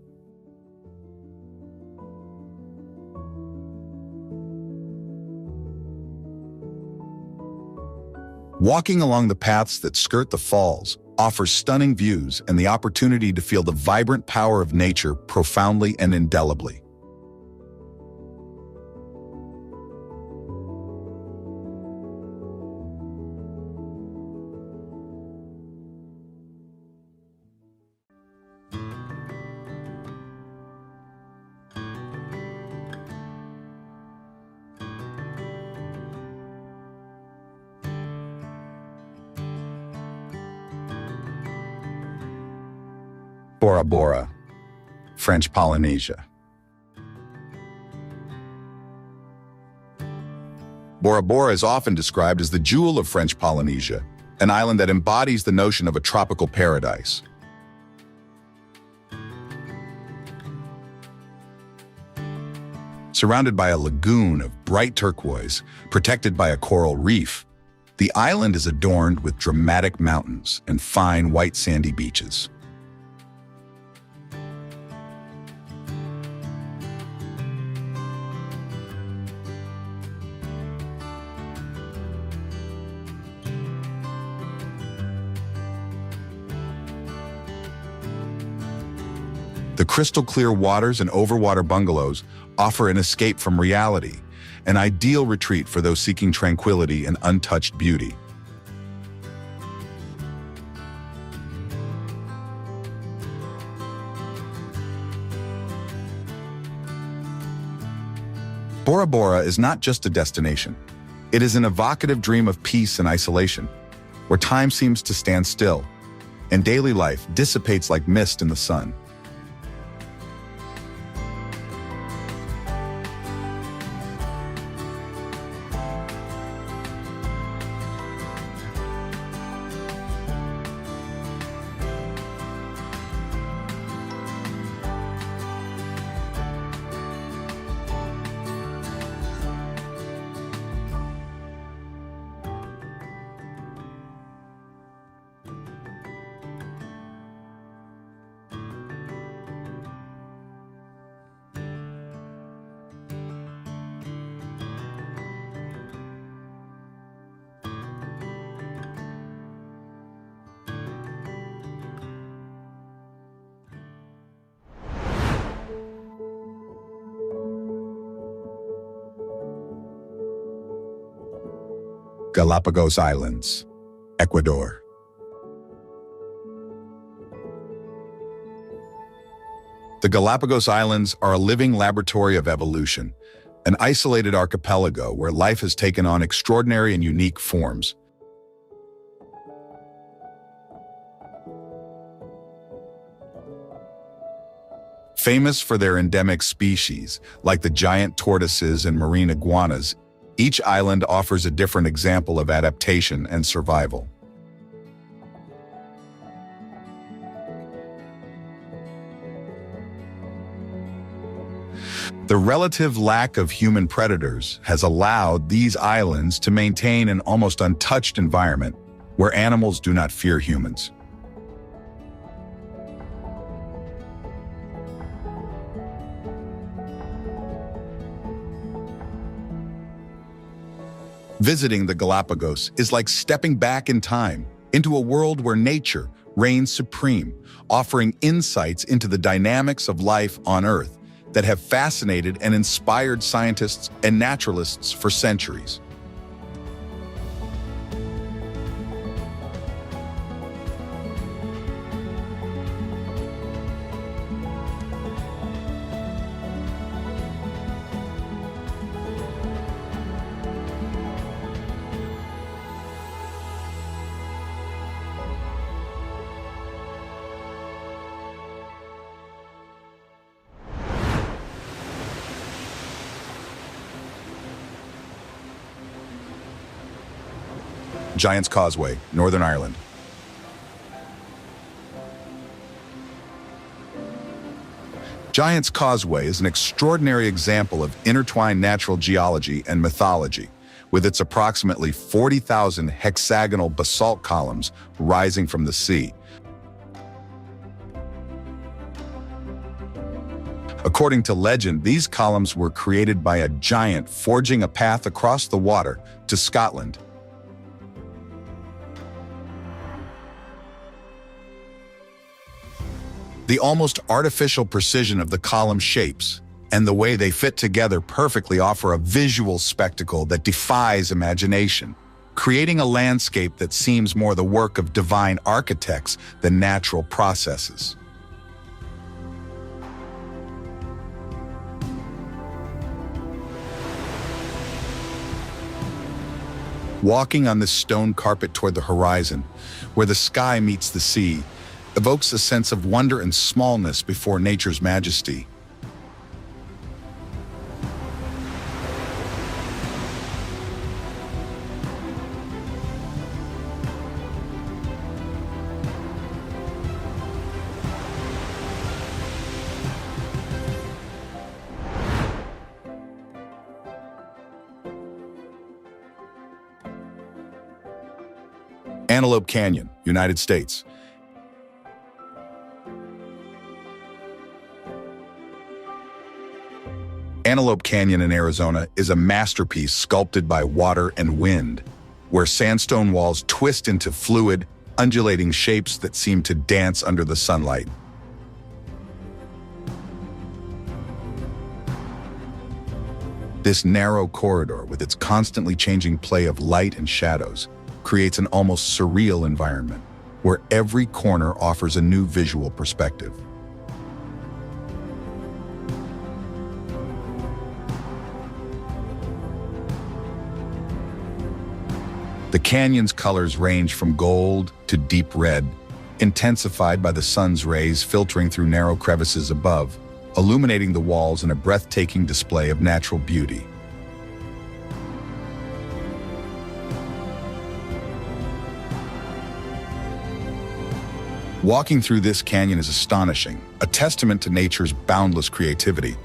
Walking along the paths that skirt the falls offers stunning views and the opportunity to feel the vibrant power of nature profoundly and indelibly. Bora Bora, French Polynesia. Bora Bora is often described as the jewel of French Polynesia, an island that embodies the notion of a tropical paradise. Surrounded by a lagoon of bright turquoise, protected by a coral reef, the island is adorned with dramatic mountains and fine white sandy beaches. The crystal-clear waters and overwater bungalows offer an escape from reality, an ideal retreat for those seeking tranquility and untouched beauty. Bora Bora is not just a destination. It is an evocative dream of peace and isolation, where time seems to stand still, and daily life dissipates like mist in the sun. Galapagos Islands, Ecuador. The Galapagos Islands are a living laboratory of evolution, an isolated archipelago where life has taken on extraordinary and unique forms. Famous for their endemic species, like the giant tortoises and marine iguanas, each island offers a different example of adaptation and survival. The relative lack of human predators has allowed these islands to maintain an almost untouched environment where animals do not fear humans. Visiting the Galapagos is like stepping back in time into a world where nature reigns supreme, offering insights into the dynamics of life on Earth that have fascinated and inspired scientists and naturalists for centuries. Giant's Causeway, Northern Ireland. Giant's Causeway is an extraordinary example of intertwined natural geology and mythology, with its approximately 40,000 hexagonal basalt columns rising from the sea. According to legend, these columns were created by a giant forging a path across the water to Scotland. The almost artificial precision of the column shapes and the way they fit together perfectly offer a visual spectacle that defies imagination, creating a landscape that seems more the work of divine architects than natural processes. Walking on this stone carpet toward the horizon, where the sky meets the sea, evokes a sense of wonder and smallness before nature's majesty. Antelope Canyon, United States. Antelope Canyon in Arizona is a masterpiece sculpted by water and wind, where sandstone walls twist into fluid, undulating shapes that seem to dance under the sunlight. This narrow corridor, with its constantly changing play of light and shadows, creates an almost surreal environment, where every corner offers a new visual perspective. The canyon's colors range from gold to deep red, intensified by the sun's rays filtering through narrow crevices above, illuminating the walls in a breathtaking display of natural beauty. Walking through this canyon is astonishing, a testament to nature's boundless creativity.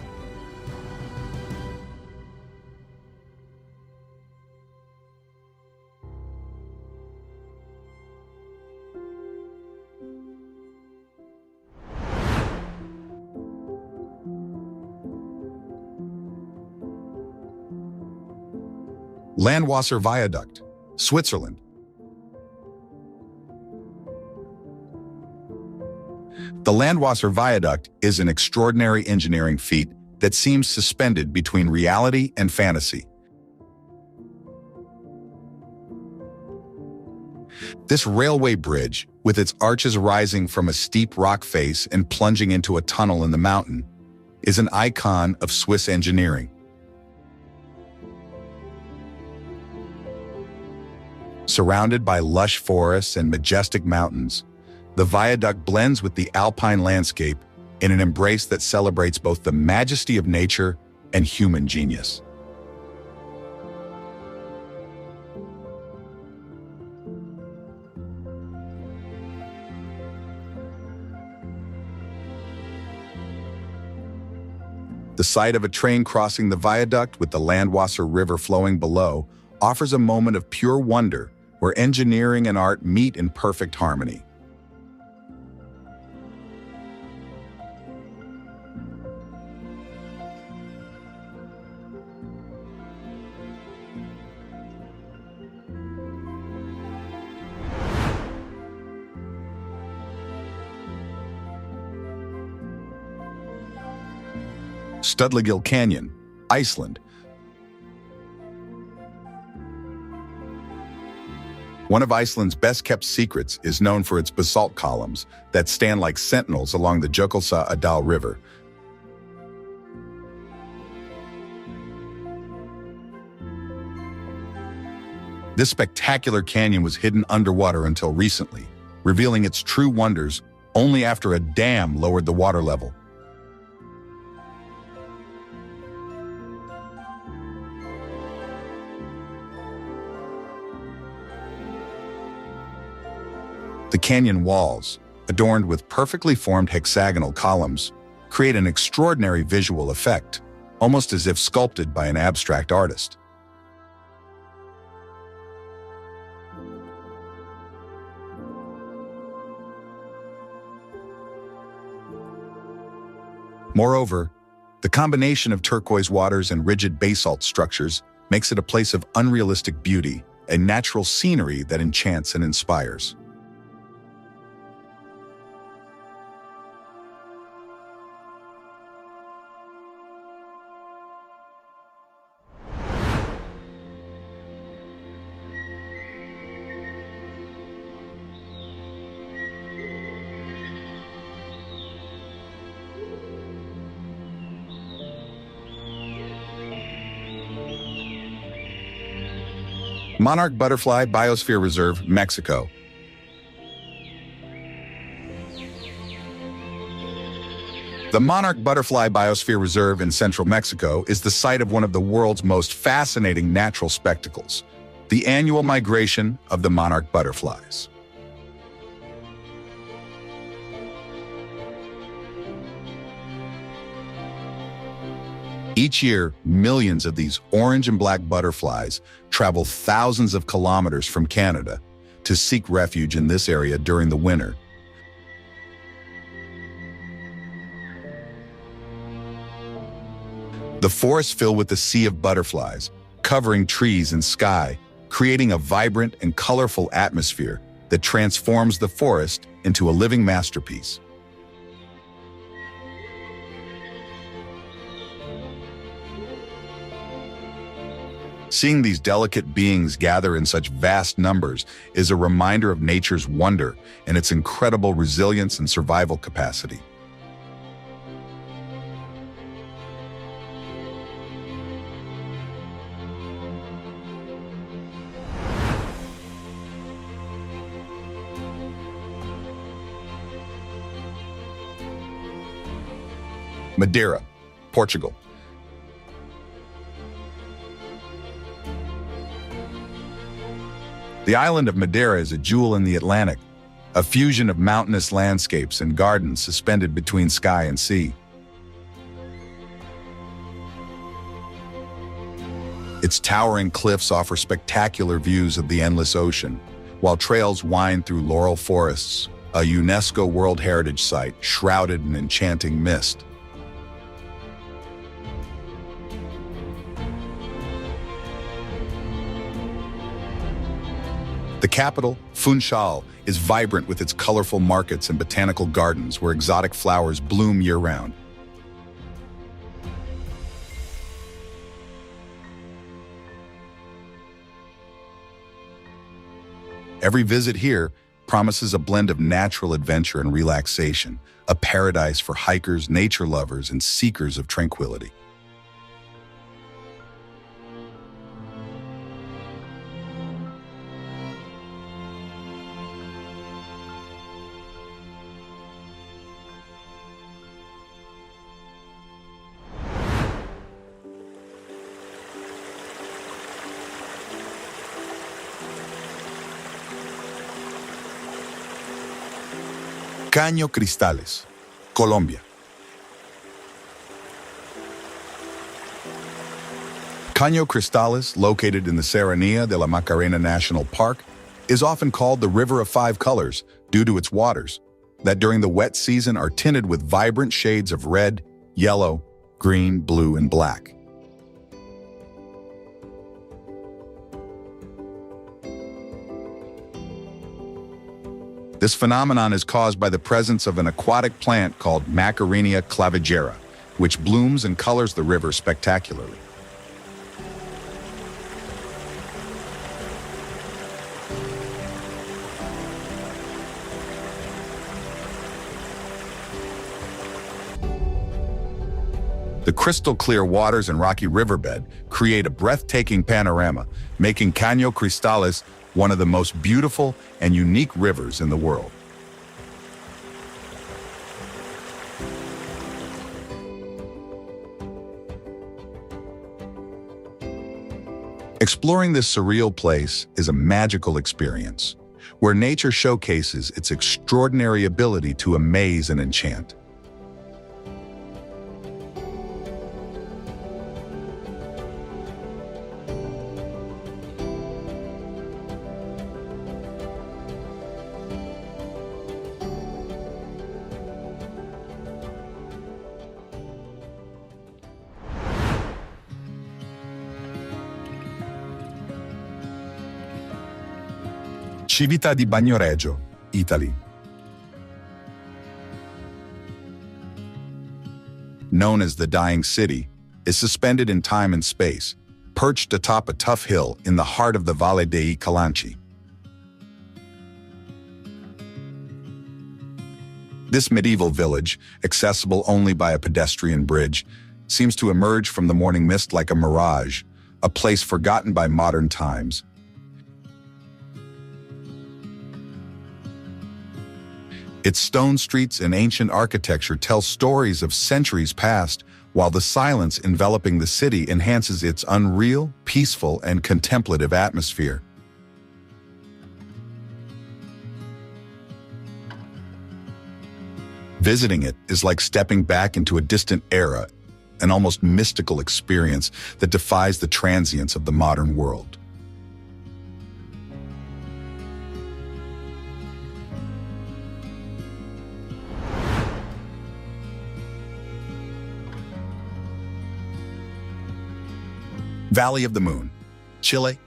Landwasser Viaduct, Switzerland. The Landwasser Viaduct is an extraordinary engineering feat that seems suspended between reality and fantasy. This railway bridge, with its arches rising from a steep rock face and plunging into a tunnel in the mountain, is an icon of Swiss engineering. Surrounded by lush forests and majestic mountains, the viaduct blends with the alpine landscape in an embrace that celebrates both the majesty of nature and human genius. The sight of a train crossing the viaduct with the Landwasser River flowing below offers a moment of pure wonder where engineering and art meet in perfect harmony. Studlagill Canyon, Iceland. One of Iceland's best-kept secrets is known for its basalt columns that stand like sentinels along the Jökulsá River. This spectacular canyon was hidden underwater until recently, revealing its true wonders only after a dam lowered the water level. The canyon walls, adorned with perfectly formed hexagonal columns, create an extraordinary visual effect, almost as if sculpted by an abstract artist. Moreover, the combination of turquoise waters and rigid basalt structures makes it a place of unrealistic beauty and natural scenery that enchants and inspires. Monarch Butterfly Biosphere Reserve, Mexico. The Monarch Butterfly Biosphere Reserve in central Mexico is the site of one of the world's most fascinating natural spectacles, the annual migration of the monarch butterflies. Each year, millions of these orange and black butterflies travel thousands of kilometers from Canada, to seek refuge in this area during the winter. The forests fill with a sea of butterflies, covering trees and sky, creating a vibrant and colorful atmosphere that transforms the forest into a living masterpiece. Seeing these delicate beings gather in such vast numbers is a reminder of nature's wonder and its incredible resilience and survival capacity. Madeira, Portugal. The island of Madeira is a jewel in the Atlantic, a fusion of mountainous landscapes and gardens suspended between sky and sea. Its towering cliffs offer spectacular views of the endless ocean, while trails wind through laurel forests, a UNESCO World Heritage Site shrouded in enchanting mist. The capital, Funchal, is vibrant with its colorful markets and botanical gardens where exotic flowers bloom year-round. Every visit here promises a blend of natural adventure and relaxation, a paradise for hikers, nature lovers, and seekers of tranquility. Caño Cristales, Colombia. Caño Cristales, located in the Serranía de la Macarena National Park, is often called the River of Five Colors due to its waters, that during the wet season are tinted with vibrant shades of red, yellow, green, blue, and black. This phenomenon is caused by the presence of an aquatic plant called Macarenia clavigera, which blooms and colors the river spectacularly. The crystal-clear waters and rocky riverbed create a breathtaking panorama, making Caño Cristales one of the most beautiful and unique rivers in the world. Exploring this surreal place is a magical experience, where nature showcases its extraordinary ability to amaze and enchant. Civita di Bagnoregio, Italy. Known as the Dying City, is suspended in time and space, perched atop a tough hill in the heart of the Valle dei Calanchi. This medieval village, accessible only by a pedestrian bridge, seems to emerge from the morning mist like a mirage, a place forgotten by modern times. Its stone streets and ancient architecture tell stories of centuries past, while the silence enveloping the city enhances its unreal, peaceful, and contemplative atmosphere. Visiting it is like stepping back into a distant era, an almost mystical experience that defies the transience of the modern world. Valley of the Moon, Chile.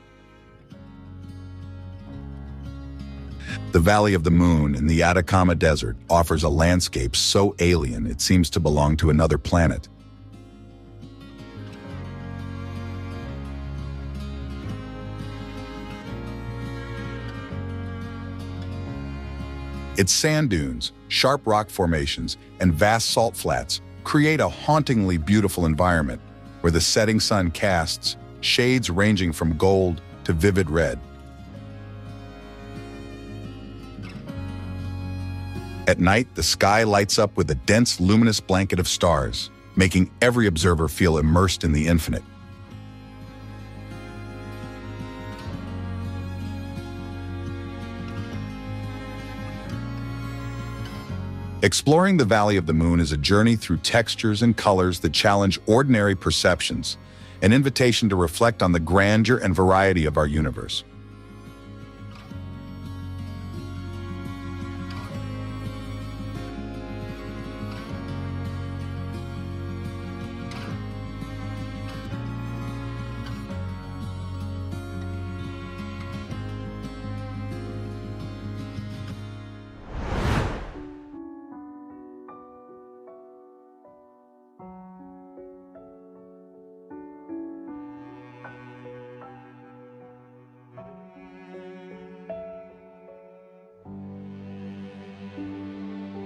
The Valley of the Moon in the Atacama Desert offers a landscape so alien it seems to belong to another planet. Its sand dunes, sharp rock formations, and vast salt flats create a hauntingly beautiful environment where the setting sun casts shades ranging from gold to vivid red. At night, the sky lights up with a dense, luminous blanket of stars, making every observer feel immersed in the infinite. Exploring the Valley of the Moon is a journey through textures and colors that challenge ordinary perceptions, an invitation to reflect on the grandeur and variety of our universe.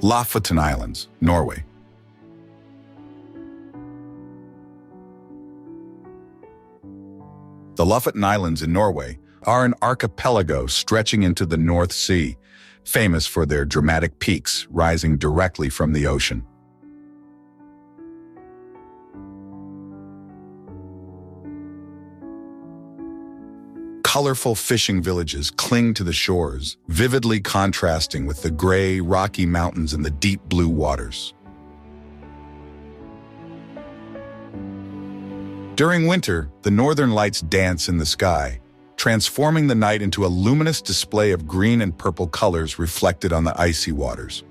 Lofoten Islands, Norway. The Lofoten Islands in Norway are an archipelago stretching into the North Sea, famous for their dramatic peaks rising directly from the ocean. Colorful fishing villages cling to the shores, vividly contrasting with the gray, rocky mountains and the deep blue waters. During winter, the northern lights dance in the sky, transforming the night into a luminous display of green and purple colors reflected on the icy waters.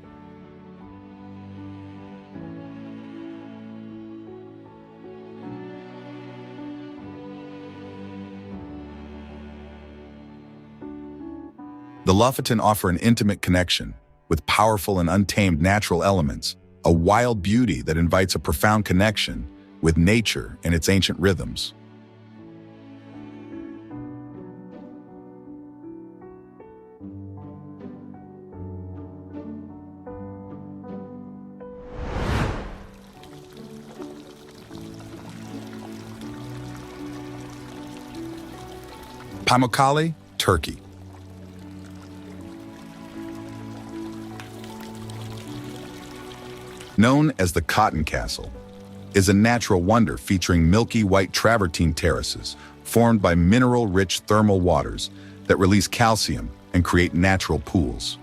The Lofoten offer an intimate connection with powerful and untamed natural elements, a wild beauty that invites a profound connection with nature and its ancient rhythms. Pamukkale, Turkey. Known as the Cotton Castle, is a natural wonder featuring milky white travertine terraces formed by mineral-rich thermal waters that release calcium and create natural pools.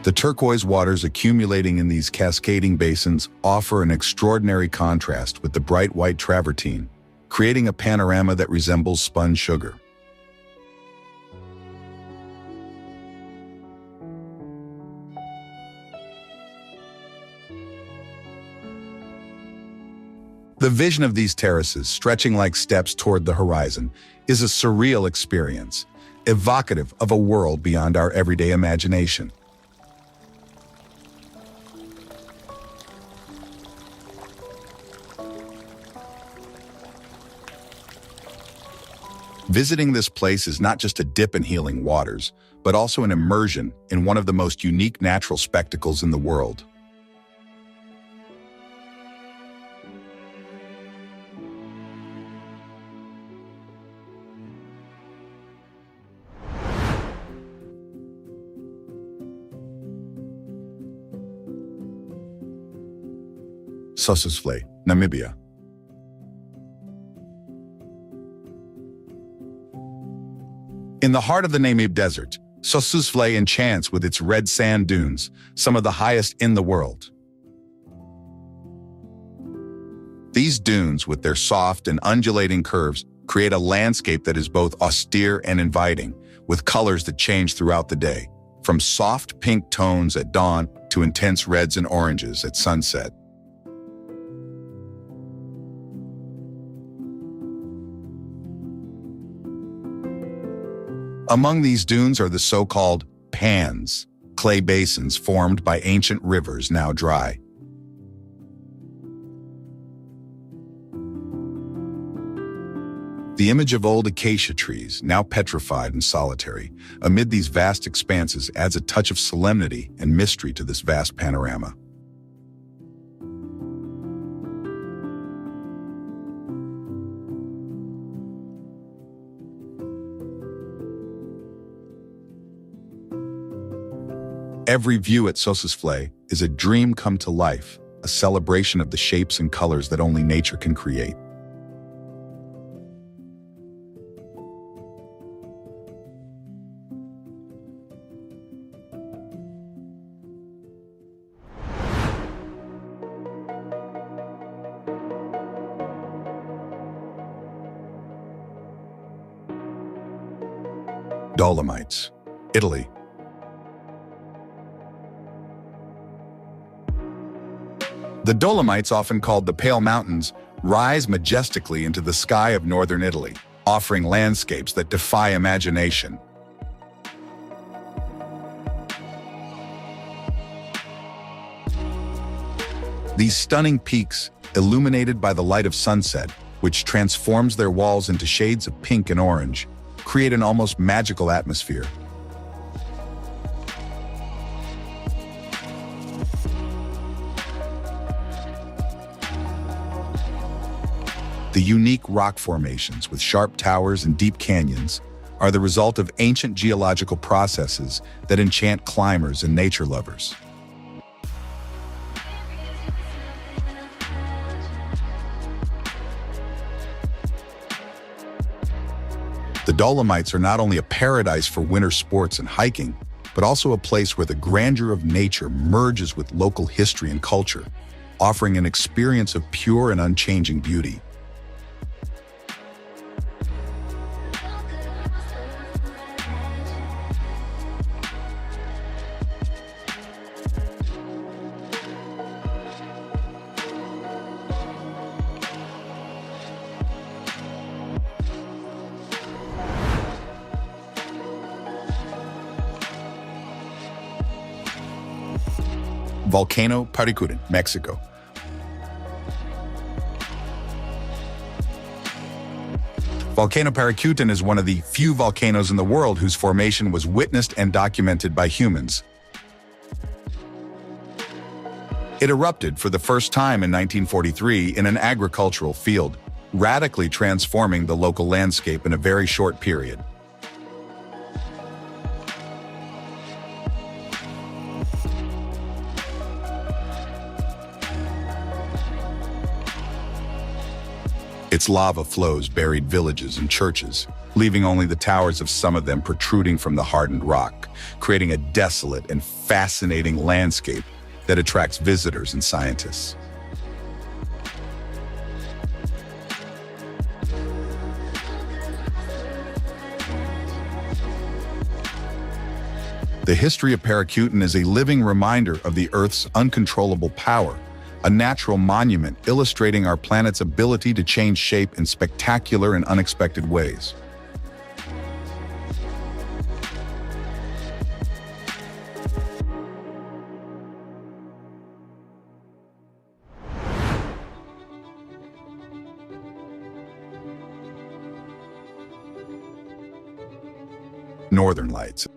The turquoise waters accumulating in these cascading basins offer an extraordinary contrast with the bright white travertine, creating a panorama that resembles spun sugar. The vision of these terraces, stretching like steps toward the horizon, is a surreal experience, evocative of a world beyond our everyday imagination. Visiting this place is not just a dip in healing waters, but also an immersion in one of the most unique natural spectacles in the world. Sossusvlei, Namibia. In the heart of the Namib Desert, Sossusvlei enchants with its red sand dunes, some of the highest in the world. These dunes, with their soft and undulating curves, create a landscape that is both austere and inviting, with colors that change throughout the day, from soft pink tones at dawn to intense reds and oranges at sunset. Among these dunes are the so-called pans, clay basins formed by ancient rivers now dry. The image of old acacia trees, now petrified and solitary, amid these vast expanses adds a touch of solemnity and mystery to this vast panorama. Every view at Sossusvlei is a dream come to life, a celebration of the shapes and colors that only nature can create. Dolomites, Italy. The Dolomites, often called the Pale Mountains, rise majestically into the sky of northern Italy, offering landscapes that defy imagination. These stunning peaks, illuminated by the light of sunset, which transforms their walls into shades of pink and orange, create an almost magical atmosphere. The unique rock formations with sharp towers and deep canyons are the result of ancient geological processes that enchant climbers and nature lovers. The Dolomites are not only a paradise for winter sports and hiking, but also a place where the grandeur of nature merges with local history and culture, offering an experience of pure and unchanging beauty. Volcano Paracutin, Mexico. Volcano Paracutin is one of the few volcanoes in the world whose formation was witnessed and documented by humans. It erupted for the first time in 1943 in an agricultural field, radically transforming the local landscape in a very short period. Its lava flows buried villages and churches, leaving only the towers of some of them protruding from the hardened rock, creating a desolate and fascinating landscape that attracts visitors and scientists. The history of Paracutin is a living reminder of the Earth's uncontrollable power, a natural monument illustrating our planet's ability to change shape in spectacular and unexpected ways. Northern Lights.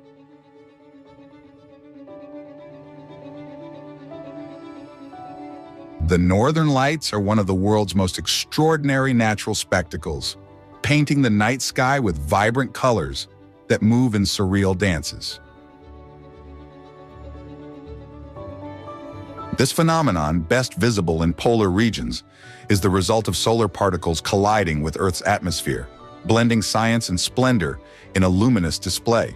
The Northern Lights are one of the world's most extraordinary natural spectacles, painting the night sky with vibrant colors that move in surreal dances. This phenomenon, best visible in polar regions, is the result of solar particles colliding with Earth's atmosphere, blending science and splendor in a luminous display.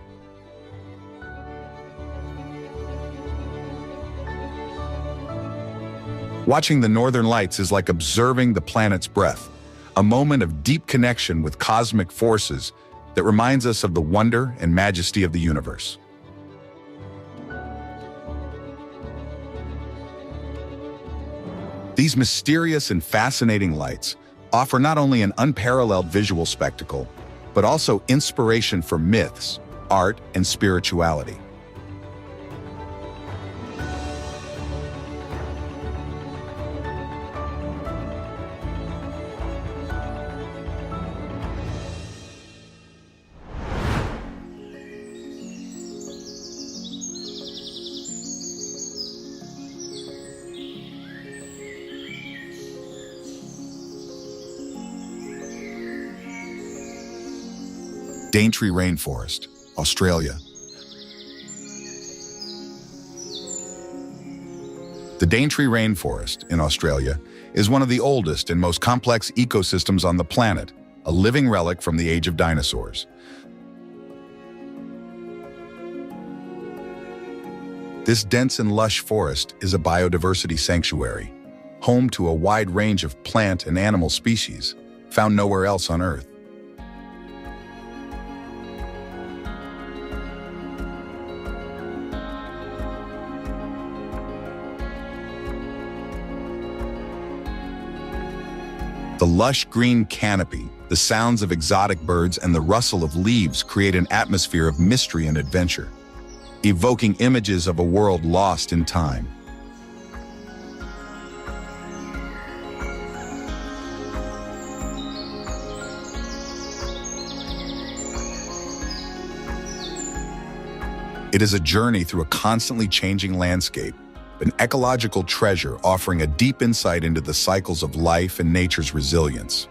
Watching the Northern Lights is like observing the planet's breath, a moment of deep connection with cosmic forces that reminds us of the wonder and majesty of the universe. These mysterious and fascinating lights offer not only an unparalleled visual spectacle, but also inspiration for myths, art, and spirituality. Daintree Rainforest, Australia. The Daintree Rainforest in Australia is one of the oldest and most complex ecosystems on the planet, a living relic from the age of dinosaurs. This dense and lush forest is a biodiversity sanctuary, home to a wide range of plant and animal species found nowhere else on Earth. The lush green canopy, the sounds of exotic birds, and the rustle of leaves create an atmosphere of mystery and adventure, evoking images of a world lost in time. It is a journey through a constantly changing landscape, an ecological treasure offering a deep insight into the cycles of life and nature's resilience.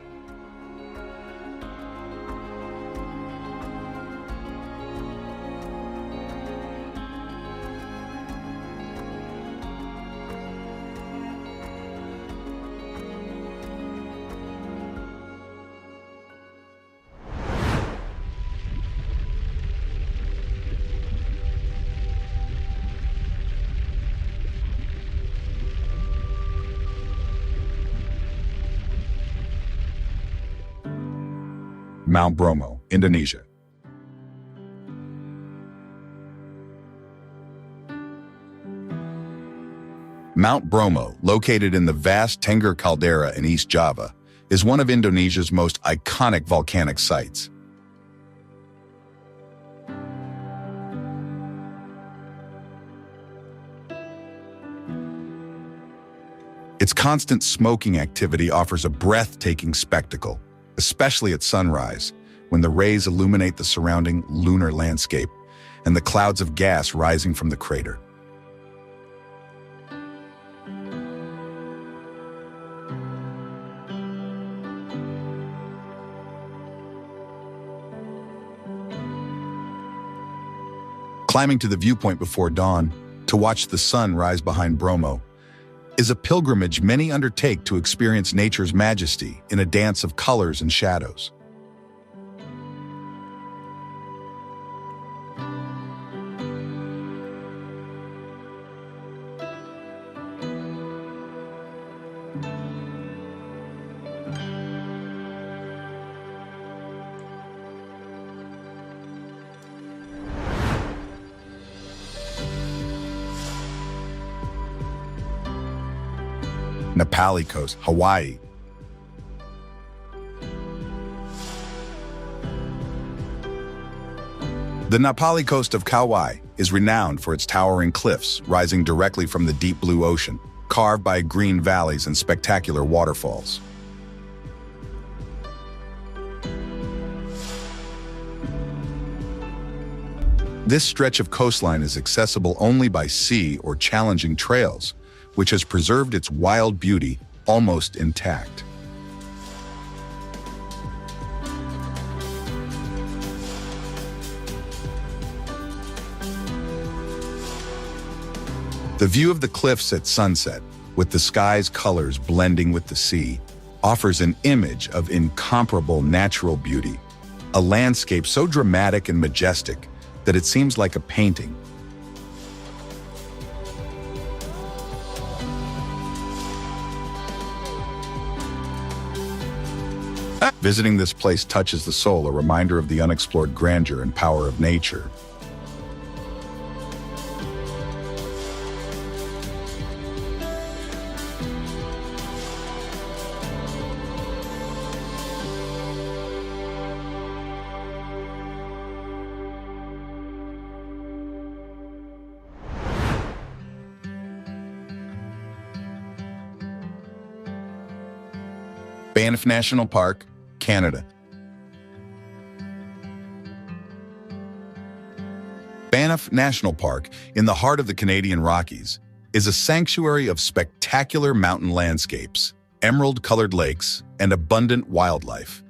Mount Bromo, Indonesia. Mount Bromo, located in the vast Tengger caldera in East Java, is one of Indonesia's most iconic volcanic sites. Its constant smoking activity offers a breathtaking spectacle, especially at sunrise, when the rays illuminate the surrounding lunar landscape and the clouds of gas rising from the crater. Climbing to the viewpoint before dawn to watch the sun rise behind Bromo is a pilgrimage many undertake to experience nature's majesty in a dance of colors and shadows. Napali Coast, Hawaii. The Napali coast of Kauai is renowned for its towering cliffs rising directly from the deep blue ocean, carved by green valleys and spectacular waterfalls. This stretch of coastline is accessible only by sea or challenging trails, which has preserved its wild beauty almost intact. The view of the cliffs at sunset, with the sky's colors blending with the sea, offers an image of incomparable natural beauty, a landscape so dramatic and majestic that it seems like a painting. Visiting this place touches the soul, a reminder of the unexplored grandeur and power of nature. Banff National Park, Canada. Banff National Park, in the heart of the Canadian Rockies, is a sanctuary of spectacular mountain landscapes, emerald-colored lakes, and abundant wildlife.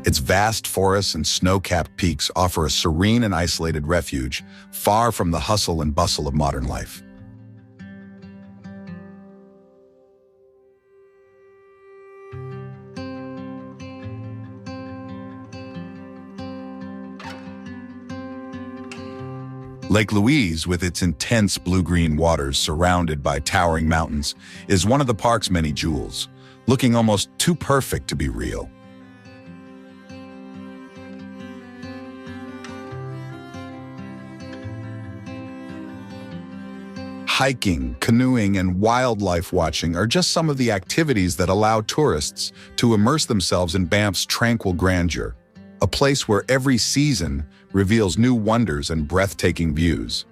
Its vast forests and snow-capped peaks offer a serene and isolated refuge, far from the hustle and bustle of modern life. Lake Louise, with its intense blue-green waters surrounded by towering mountains, is one of the park's many jewels, looking almost too perfect to be real. Hiking, canoeing, and wildlife watching are just some of the activities that allow tourists to immerse themselves in Banff's tranquil grandeur, a place where every season reveals new wonders and breathtaking views.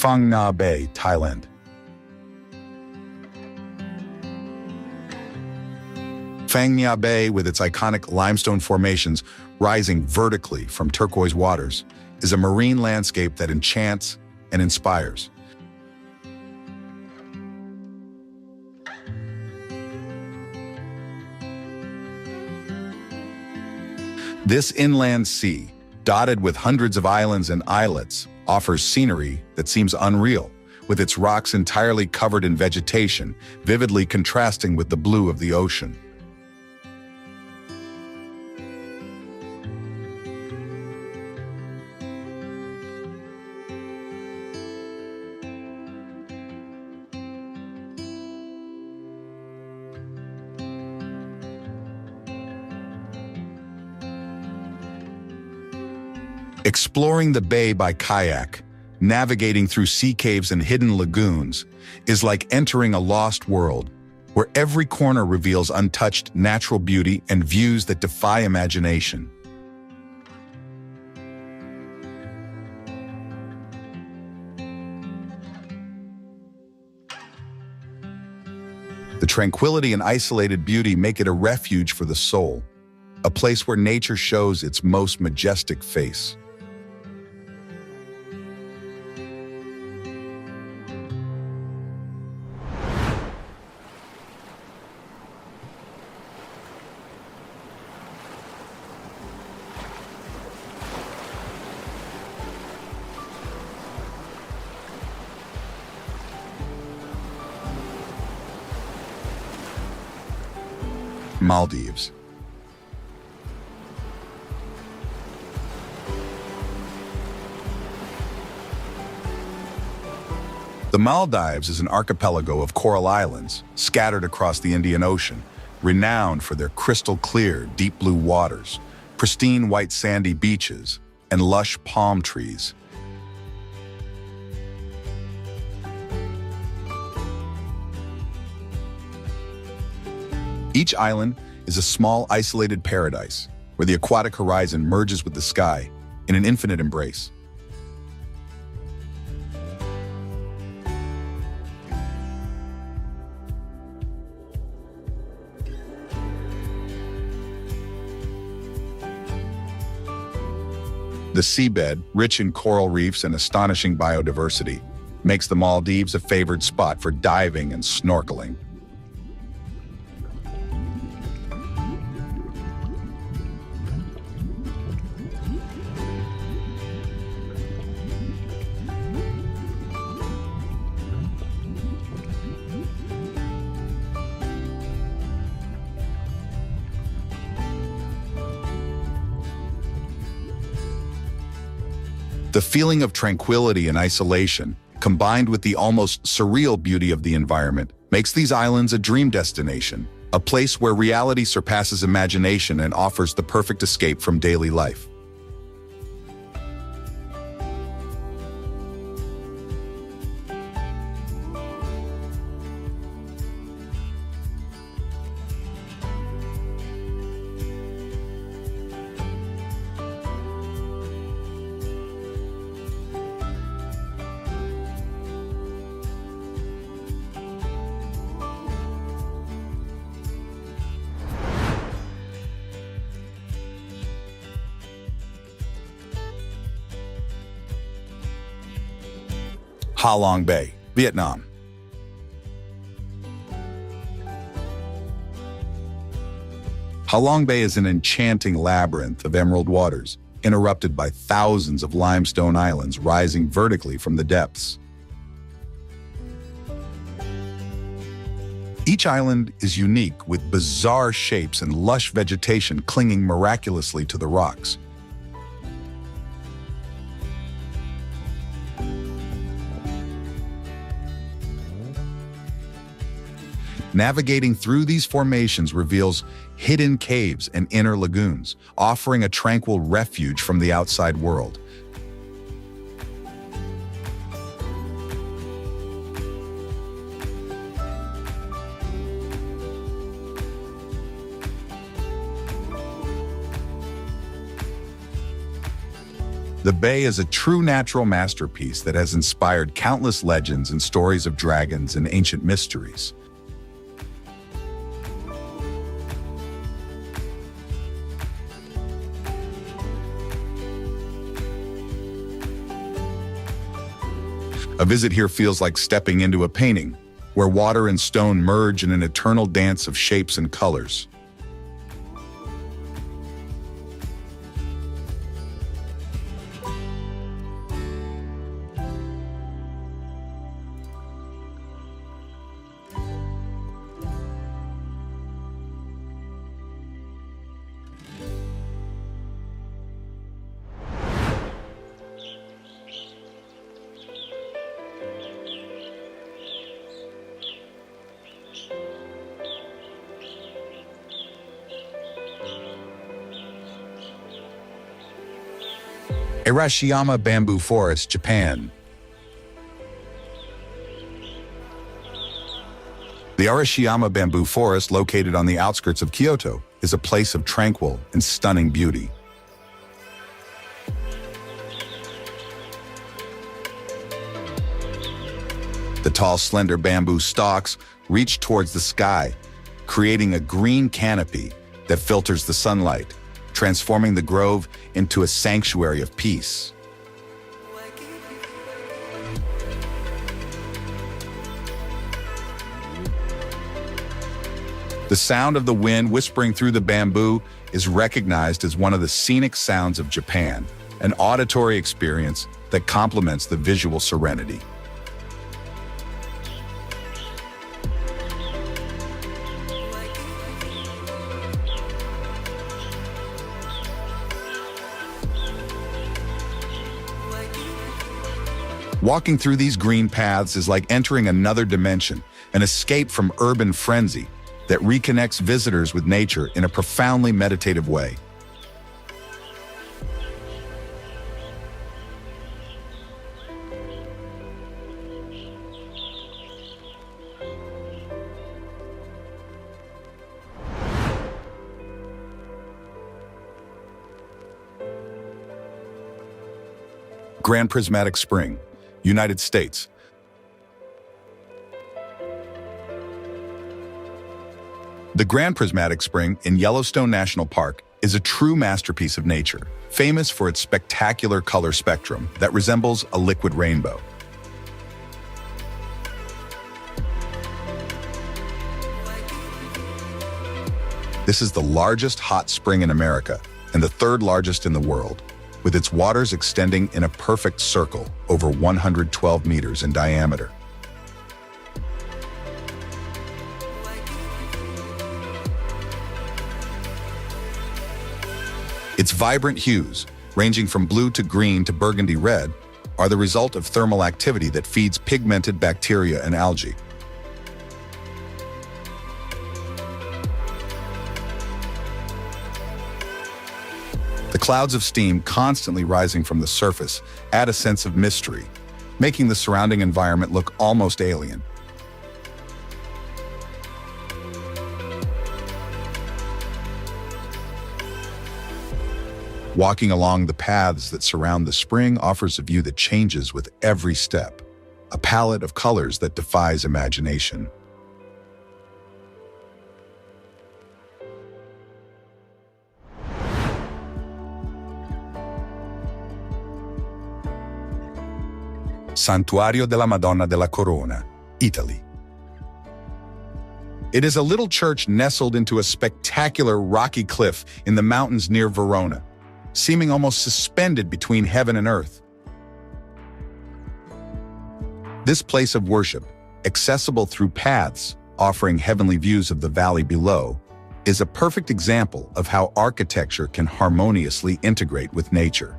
Phang Nga Bay, Thailand. Phang Nga Bay, with its iconic limestone formations rising vertically from turquoise waters, is a marine landscape that enchants and inspires. This inland sea, dotted with hundreds of islands and islets, offers scenery that seems unreal, with its rocks entirely covered in vegetation, vividly contrasting with the blue of the ocean. Exploring the bay by kayak, navigating through sea caves and hidden lagoons, is like entering a lost world, where every corner reveals untouched natural beauty and views that defy imagination. The tranquility and isolated beauty make it a refuge for the soul, a place where nature shows its most majestic face. Maldives. The Maldives is an archipelago of coral islands scattered across the Indian Ocean, renowned for their crystal-clear, deep blue waters, pristine white sandy beaches, and lush palm trees. Each island is a small, isolated paradise, where the aquatic horizon merges with the sky in an infinite embrace. The seabed, rich in coral reefs and astonishing biodiversity, makes the Maldives a favored spot for diving and snorkeling. The feeling of tranquility and isolation, combined with the almost surreal beauty of the environment, makes these islands a dream destination, a place where reality surpasses imagination and offers the perfect escape from daily life. Ha Long Bay, Vietnam. Ha Long Bay is an enchanting labyrinth of emerald waters, interrupted by thousands of limestone islands rising vertically from the depths. Each island is unique, with bizarre shapes and lush vegetation clinging miraculously to the rocks. Navigating through these formations reveals hidden caves and inner lagoons, offering a tranquil refuge from the outside world. The bay is a true natural masterpiece that has inspired countless legends and stories of dragons and ancient mysteries. A visit here feels like stepping into a painting, where water and stone merge in an eternal dance of shapes and colors. Arashiyama Bamboo Forest, Japan. The Arashiyama Bamboo Forest, located on the outskirts of Kyoto, is a place of tranquil and stunning beauty. The tall, slender bamboo stalks reach towards the sky, creating a green canopy that filters the sunlight, transforming the grove into a sanctuary of peace. The sound of the wind whispering through the bamboo is recognized as one of the scenic sounds of Japan, an auditory experience that complements the visual serenity. Walking through these green paths is like entering another dimension, an escape from urban frenzy that reconnects visitors with nature in a profoundly meditative way. Grand Prismatic Spring, United States. The Grand Prismatic Spring in Yellowstone National Park is a true masterpiece of nature, famous for its spectacular color spectrum that resembles a liquid rainbow. This is the largest hot spring in America and the third largest in the world, with its waters extending in a perfect circle over 112 meters in diameter. Its vibrant hues, ranging from blue to green to burgundy red, are the result of thermal activity that feeds pigmented bacteria and algae. The clouds of steam constantly rising from the surface add a sense of mystery, making the surrounding environment look almost alien. Walking along the paths that surround the spring offers a view that changes with every step, a palette of colors that defies imagination. Santuario della Madonna della Corona, Italy. It is a little church nestled into a spectacular rocky cliff in the mountains near Verona, seeming almost suspended between heaven and earth. This place of worship, accessible through paths offering heavenly views of the valley below, is a perfect example of how architecture can harmoniously integrate with nature.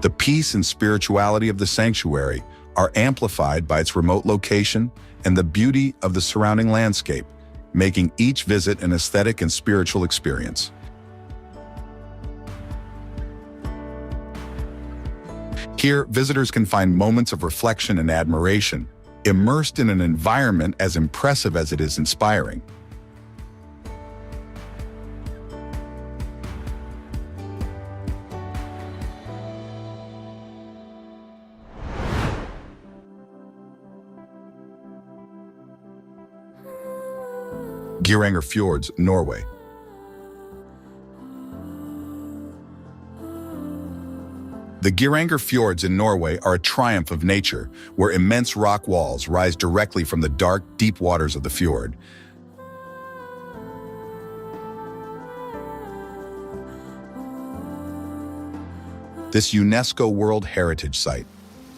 The peace and spirituality of the sanctuary are amplified by its remote location and the beauty of the surrounding landscape, making each visit an aesthetic and spiritual experience. Here, visitors can find moments of reflection and admiration, immersed in an environment as impressive as it is inspiring. Geiranger Fjords, Norway. The Geiranger Fjords in Norway are a triumph of nature, where immense rock walls rise directly from the dark, deep waters of the fjord. This UNESCO World Heritage Site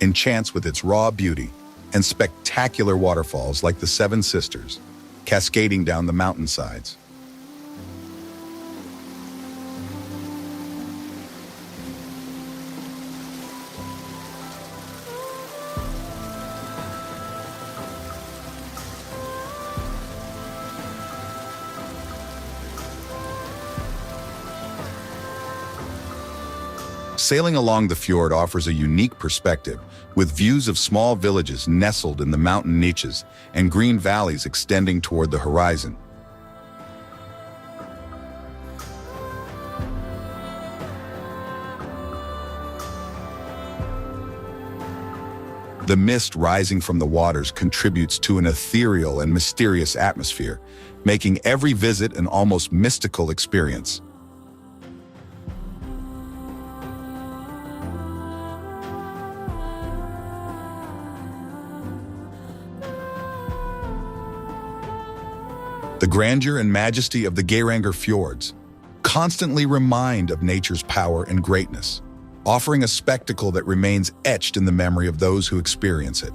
enchants with its raw beauty and spectacular waterfalls like the Seven Sisters, cascading down the mountainsides. Sailing along the fjord offers a unique perspective, with views of small villages nestled in the mountain niches and green valleys extending toward the horizon. The mist rising from the waters contributes to an ethereal and mysterious atmosphere, making every visit an almost mystical experience. The grandeur and majesty of the Geiranger Fjords constantly remind of nature's power and greatness, offering a spectacle that remains etched in the memory of those who experience it.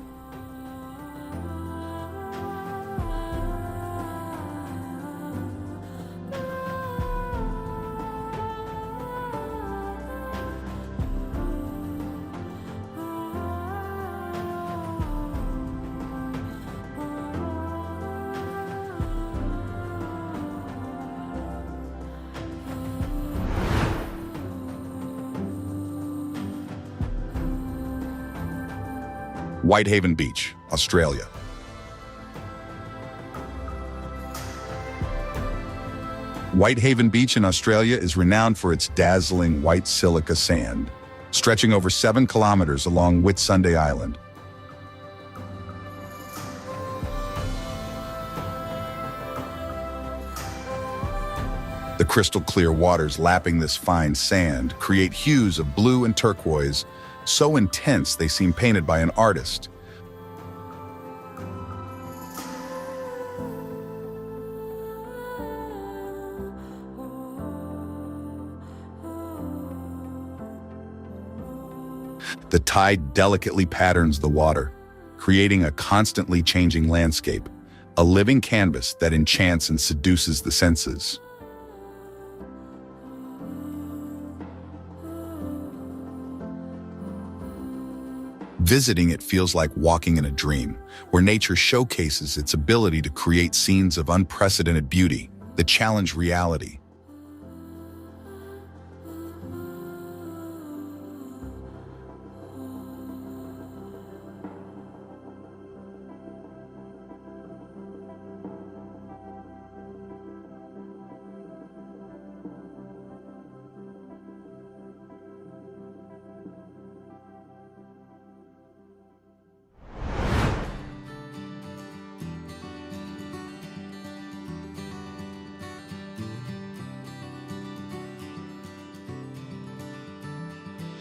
Whitehaven Beach, Australia. Whitehaven Beach in Australia is renowned for its dazzling white silica sand, stretching over 7 kilometers along Whitsunday Island. The crystal-clear waters lapping this fine sand create hues of blue and turquoise, so intense they seem painted by an artist. The tide delicately patterns the water, creating a constantly changing landscape, a living canvas that enchants and seduces the senses. Visiting it feels like walking in a dream, where nature showcases its ability to create scenes of unprecedented beauty that challenge reality.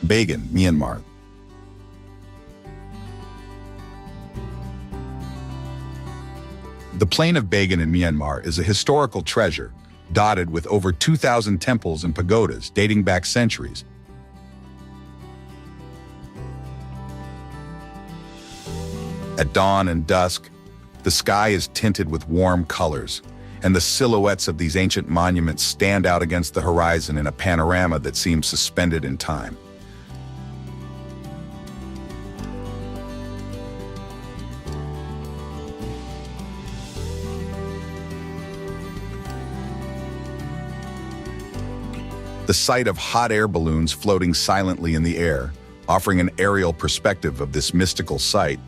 Bagan, Myanmar. The plain of Bagan in Myanmar is a historical treasure, dotted with over 2,000 temples and pagodas dating back centuries. At dawn and dusk, the sky is tinted with warm colors, and the silhouettes of these ancient monuments stand out against the horizon in a panorama that seems suspended in time. The sight of hot air balloons floating silently in the air, offering an aerial perspective of this mystical site,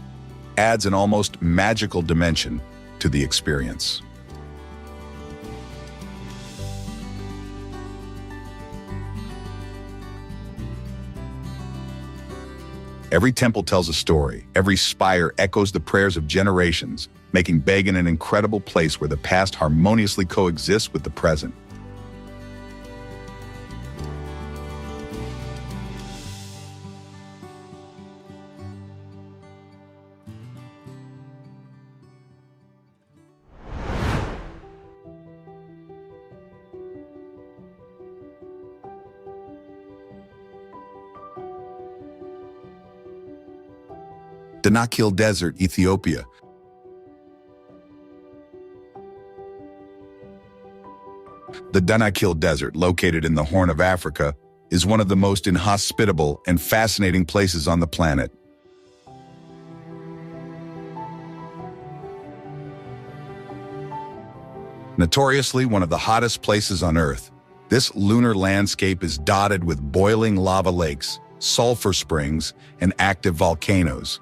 adds an almost magical dimension to the experience. Every temple tells a story, every spire echoes the prayers of generations, making Bagan an incredible place where the past harmoniously coexists with the present. Danakil Desert, Ethiopia. The Danakil Desert, located in the Horn of Africa, is one of the most inhospitable and fascinating places on the planet. Notoriously one of the hottest places on Earth, this lunar landscape is dotted with boiling lava lakes, sulfur springs, and active volcanoes.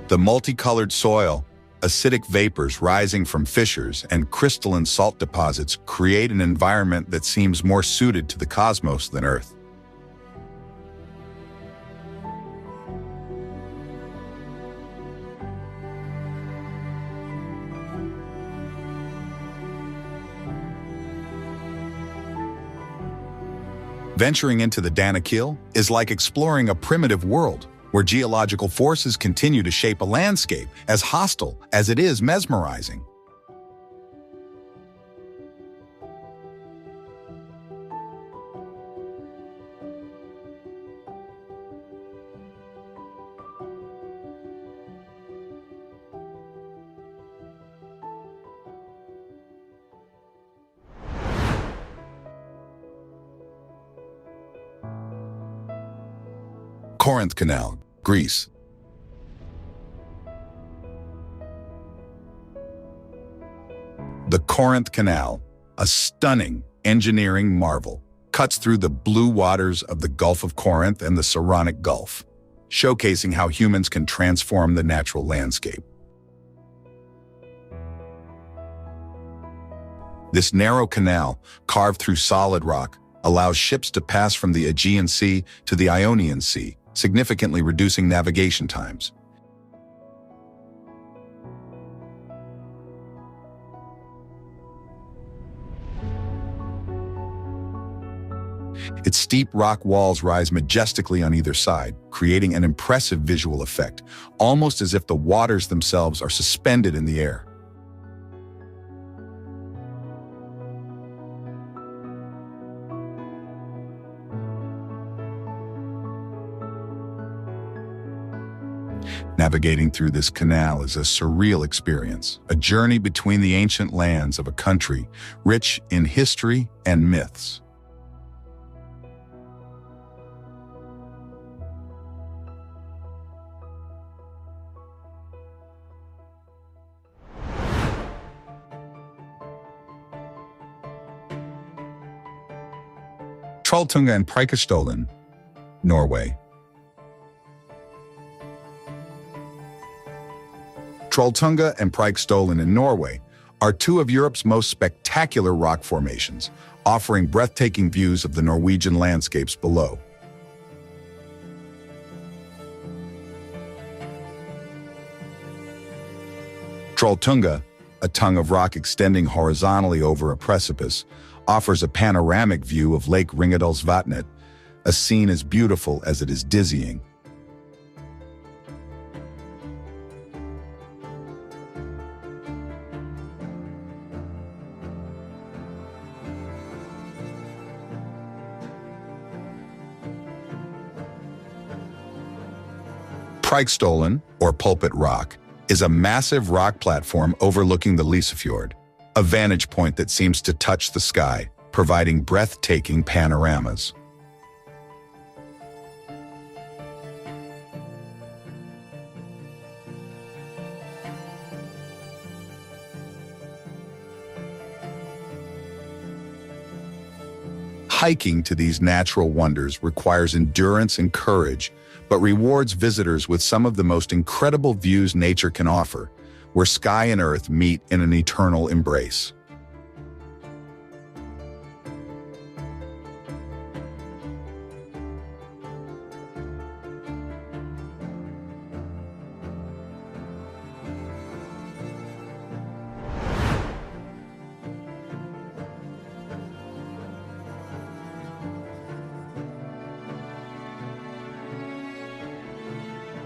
The multicolored soil, acidic vapors rising from fissures, and crystalline salt deposits create an environment that seems more suited to the cosmos than Earth. Venturing into the Danakil is like exploring a primitive world, where geological forces continue to shape a landscape as hostile as it is mesmerizing. Corinth Canal, Greece. The Corinth Canal, a stunning engineering marvel, cuts through the blue waters of the Gulf of Corinth and the Saronic Gulf, showcasing how humans can transform the natural landscape. This narrow canal, carved through solid rock, allows ships to pass from the Aegean Sea to the Ionian Sea, significantly reducing navigation times. Its steep rock walls rise majestically on either side, creating an impressive visual effect, almost as if the waters themselves are suspended in the air. Navigating through this canal is a surreal experience, a journey between the ancient lands of a country rich in history and myths. Trolltunga and Preikestolen, Norway. Trolltunga and Preikestolen in Norway are two of Europe's most spectacular rock formations, offering breathtaking views of the Norwegian landscapes below. Trolltunga, a tongue of rock extending horizontally over a precipice, offers a panoramic view of Lake Ringedalsvatnet, a scene as beautiful as it is dizzying. Preikestolen, or Pulpit Rock, is a massive rock platform overlooking the Lysefjord, a vantage point that seems to touch the sky, providing breathtaking panoramas. Hiking to these natural wonders requires endurance and courage, but rewards visitors with some of the most incredible views nature can offer, where sky and earth meet in an eternal embrace.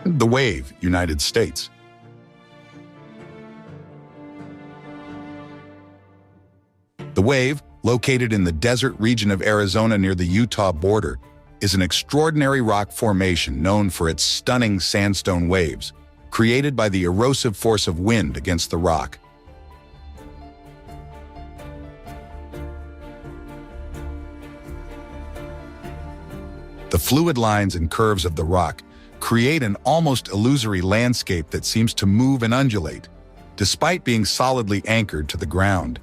The Wave, United States. The Wave, located in the desert region of Arizona near the Utah border, is an extraordinary rock formation known for its stunning sandstone waves, created by the erosive force of wind against the rock. The fluid lines and curves of the rock create an almost illusory landscape that seems to move and undulate, despite being solidly anchored to the ground.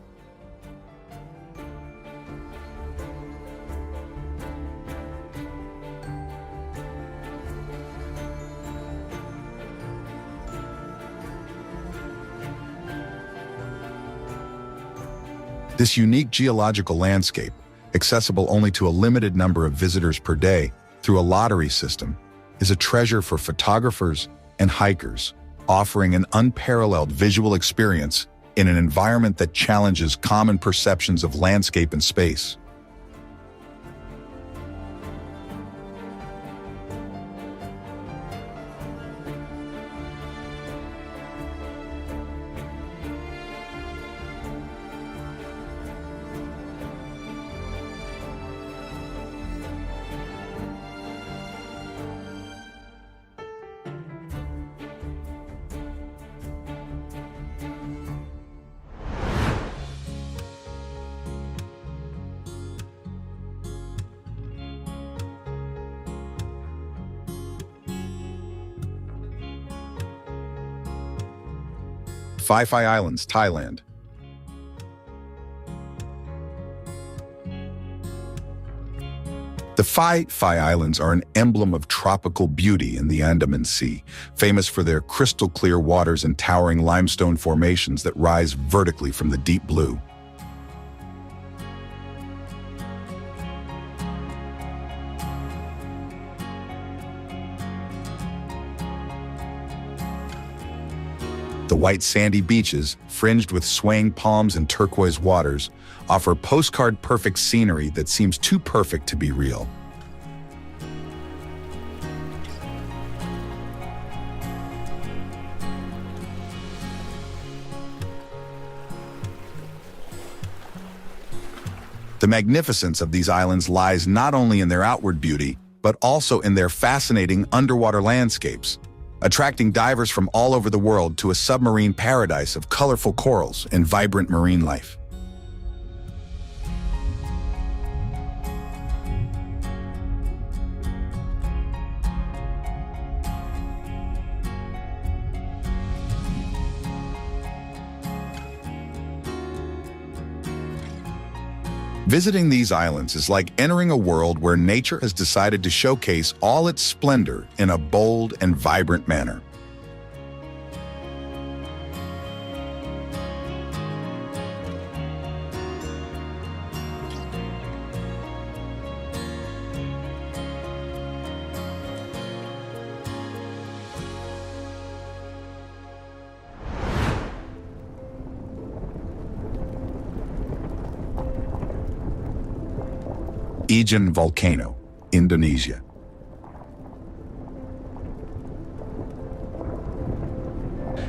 This unique geological landscape, accessible only to a limited number of visitors per day through a lottery system, is a treasure for photographers and hikers, offering an unparalleled visual experience in an environment that challenges common perceptions of landscape and space. Phi Islands, Thailand. The Phi Islands are an emblem of tropical beauty in the Andaman Sea, famous for their crystal-clear waters and towering limestone formations that rise vertically from the deep blue. The white sandy beaches, fringed with swaying palms and turquoise waters, offer postcard-perfect scenery that seems too perfect to be real. The magnificence of these islands lies not only in their outward beauty, but also in their fascinating underwater landscapes. attracting divers from all over the world to a submarine paradise of colorful corals and vibrant marine life. Visiting these islands is like entering a world where nature has decided to showcase all its splendor in a bold and vibrant manner. Ayan Volcano, Indonesia.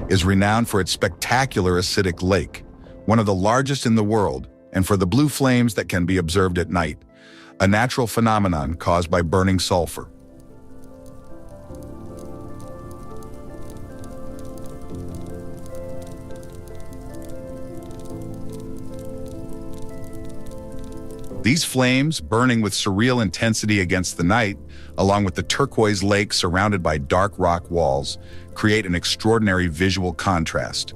Is renowned for its spectacular acidic lake, one of the largest in the world, and for the blue flames that can be observed at night, a natural phenomenon caused by burning sulfur. These flames, burning with surreal intensity against the night, along with the turquoise lake surrounded by dark rock walls, create an extraordinary visual contrast.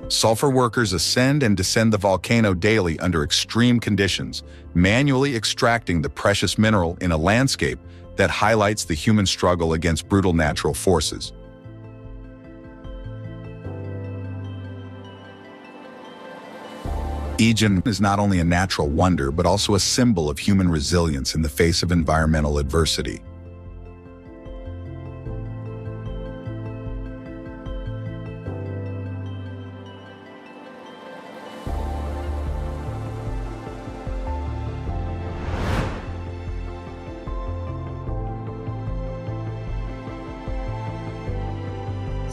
Sulfur workers ascend and descend the volcano daily under extreme conditions, manually extracting the precious mineral in a landscape that highlights the human struggle against brutal natural forces. Ayan is not only a natural wonder, but also a symbol of human resilience in the face of environmental adversity.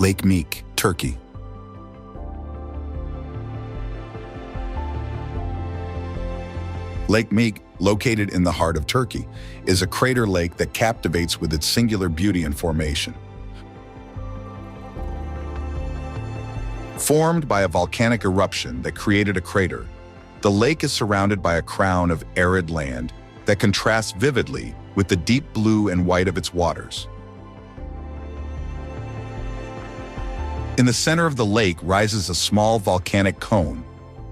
Lake Meek, Turkey. Lake Meek, located in the heart of Turkey, is a crater lake that captivates with its singular beauty and formation. Formed by a volcanic eruption that created a crater, the lake is surrounded by a crown of arid land that contrasts vividly with the deep blue and white of its waters. In the center of the lake rises a small volcanic cone,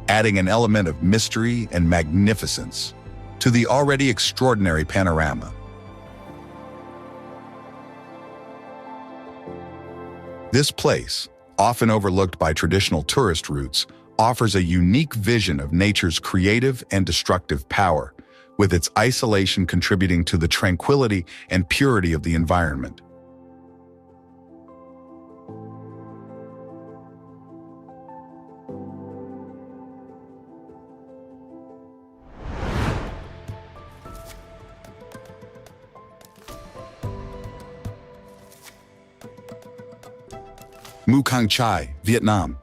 adding an element of mystery and magnificence to the already extraordinary panorama. This place, often overlooked by traditional tourist routes, offers a unique vision of nature's creative and destructive power, with its isolation contributing to the tranquility and purity of the environment. Mukang Chai, Vietnam.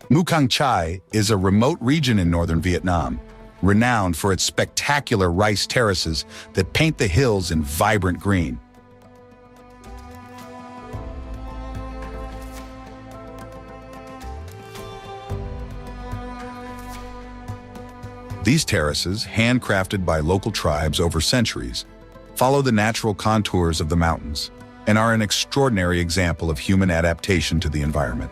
Mukang Chai is a remote region in northern Vietnam, renowned for its spectacular rice terraces that paint the hills in vibrant green. These terraces, handcrafted by local tribes over centuries, follow the natural contours of the mountains and are an extraordinary example of human adaptation to the environment.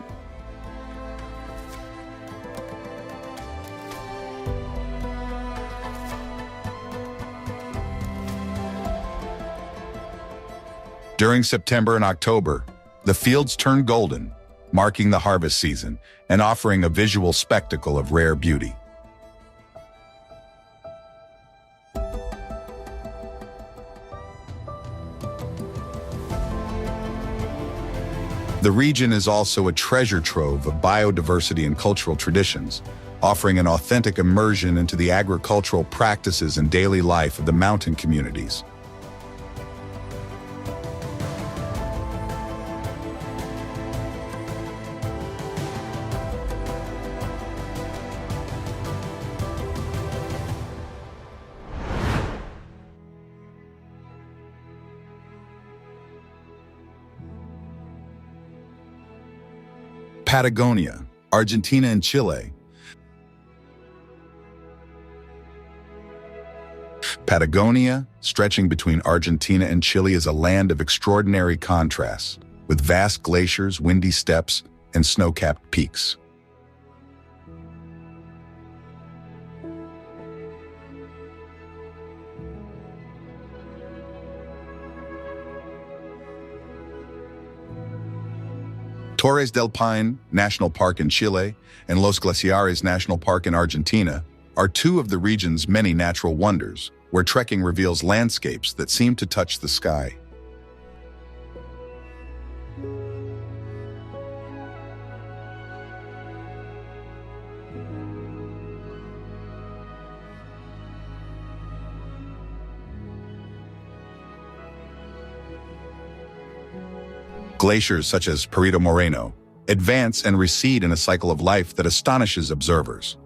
During September and October, the fields turn golden, marking the harvest season and offering a visual spectacle of rare beauty. The region is also a treasure trove of biodiversity and cultural traditions, offering an authentic immersion into the agricultural practices and daily life of the mountain communities. Patagonia, Argentina and Chile. Patagonia, stretching between Argentina and Chile, is a land of extraordinary contrasts, with vast glaciers, windy steppes, and snow-capped peaks. Torres del Paine National Park in Chile and Los Glaciares National Park in Argentina are two of the region's many natural wonders, where trekking reveals landscapes that seem to touch the sky. Glaciers such as Perito Moreno advance and recede in a cycle of life that astonishes observers.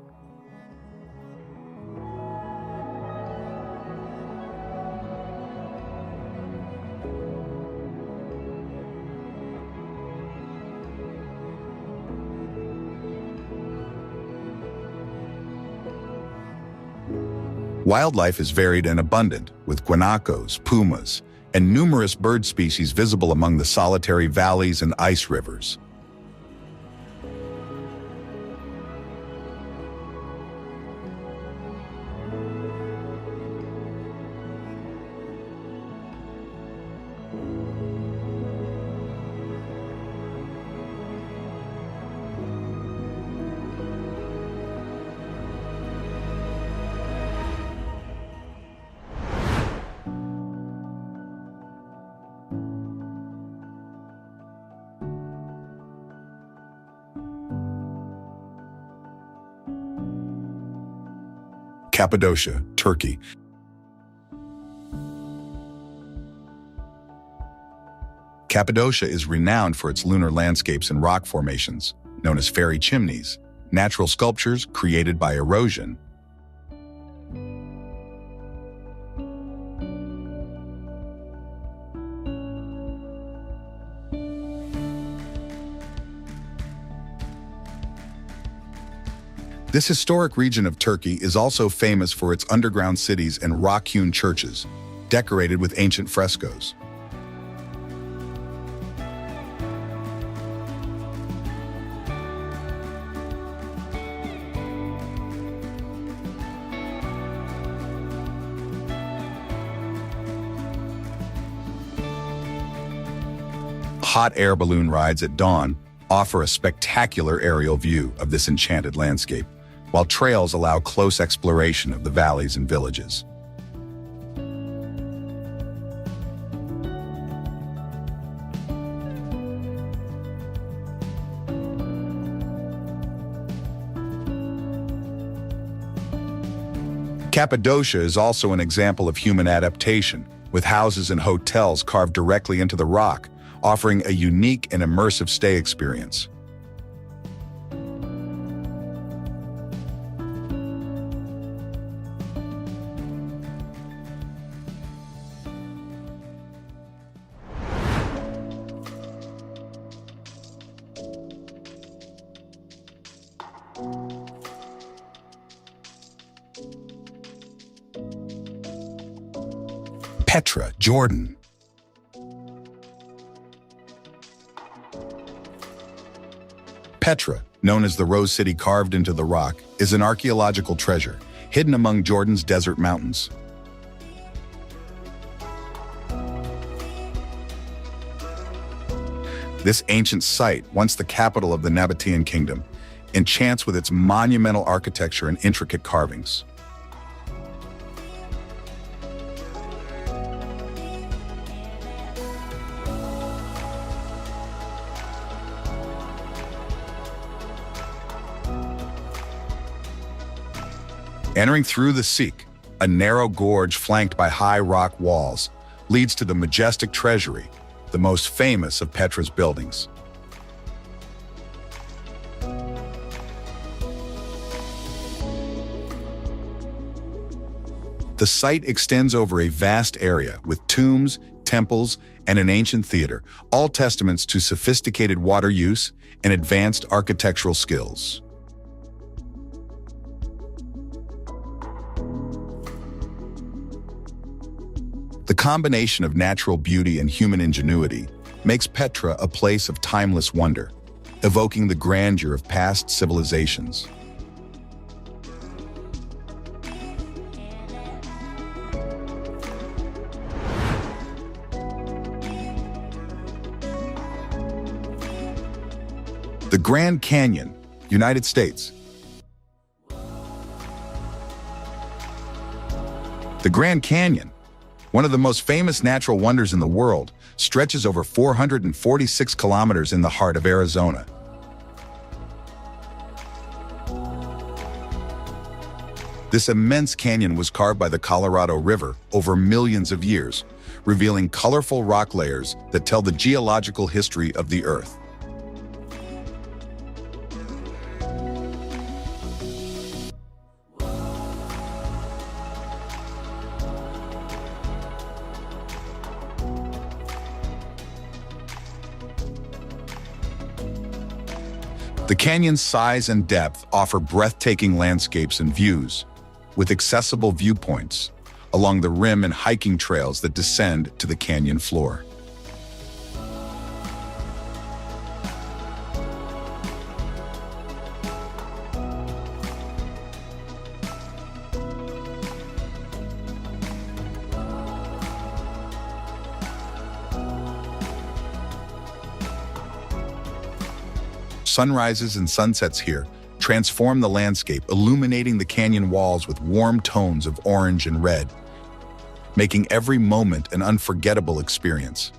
Wildlife is varied and abundant, with guanacos, pumas, and numerous bird species visible among the solitary valleys and ice rivers. Cappadocia, Turkey. Cappadocia is renowned for its lunar landscapes and rock formations, known as fairy chimneys, natural sculptures created by erosion. This historic region of Turkey is also famous for its underground cities and rock-hewn churches, decorated with ancient frescoes. Hot air balloon rides at dawn offer a spectacular aerial view of this enchanted landscape, while trails allow close exploration of the valleys and villages. Cappadocia is also an example of human adaptation, with houses and hotels carved directly into the rock, offering a unique and immersive stay experience. Petra, Jordan. Petra, known as the Rose City carved into the rock, is an archaeological treasure, hidden among Jordan's desert mountains. This ancient site, once the capital of the Nabatean kingdom, enchants with its monumental architecture and intricate carvings. Entering through the Sikh, a narrow gorge flanked by high rock walls, leads to the majestic treasury, the most famous of Petra's buildings. The site extends over a vast area with tombs, temples, and an ancient theater, all testaments to sophisticated water use and advanced architectural skills. The combination of natural beauty and human ingenuity makes Petra a place of timeless wonder, evoking the grandeur of past civilizations. The Grand Canyon, United States. The Grand Canyon, one of the most famous natural wonders in the world, stretches over 446 kilometers in the heart of Arizona. This immense canyon was carved by the Colorado River over millions of years, revealing colorful rock layers that tell the geological history of the Earth. The canyon's size and depth offer breathtaking landscapes and views, with accessible viewpoints along the rim and hiking trails that descend to the canyon floor. Sunrises and sunsets here transform the landscape, illuminating the canyon walls with warm tones of orange and red, making every moment an unforgettable experience.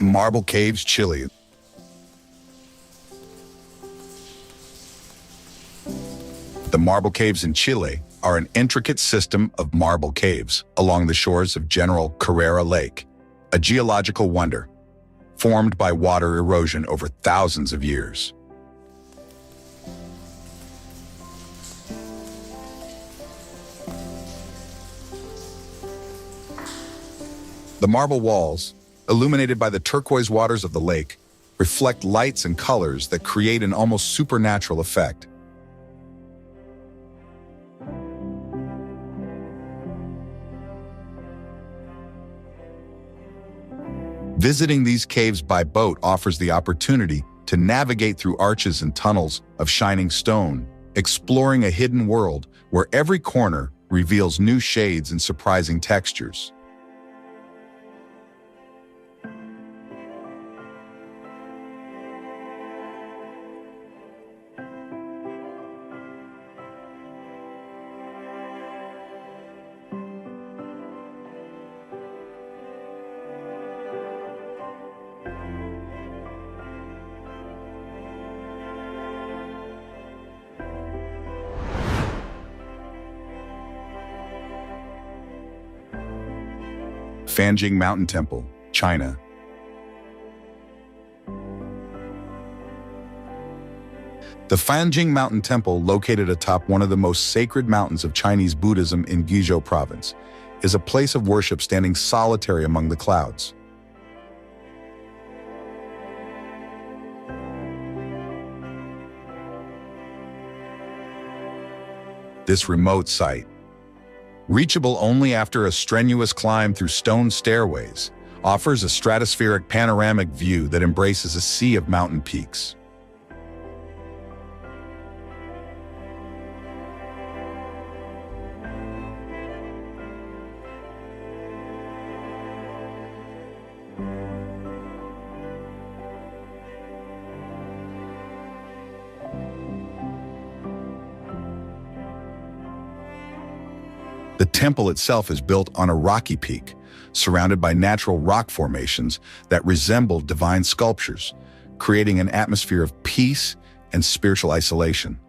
Marble Caves, Chile. The Marble Caves in Chile are an intricate system of marble caves along the shores of General Carrera Lake, a geological wonder formed by water erosion over thousands of years. The marble walls, illuminated by the turquoise waters of the lake, reflect lights and colors that create an almost supernatural effect. Visiting these caves by boat offers the opportunity to navigate through arches and tunnels of shining stone, exploring a hidden world where every corner reveals new shades and surprising textures. Fanjing Mountain Temple, China. The Fanjing Mountain Temple, located atop one of the most sacred mountains of Chinese Buddhism in Guizhou Province, is a place of worship standing solitary among the clouds. This remote site, reachable only after a strenuous climb through stone stairways, offers a stratospheric panoramic view that embraces a sea of mountain peaks. The temple itself is built on a rocky peak, surrounded by natural rock formations that resemble divine sculptures, creating an atmosphere of peace and spiritual isolation.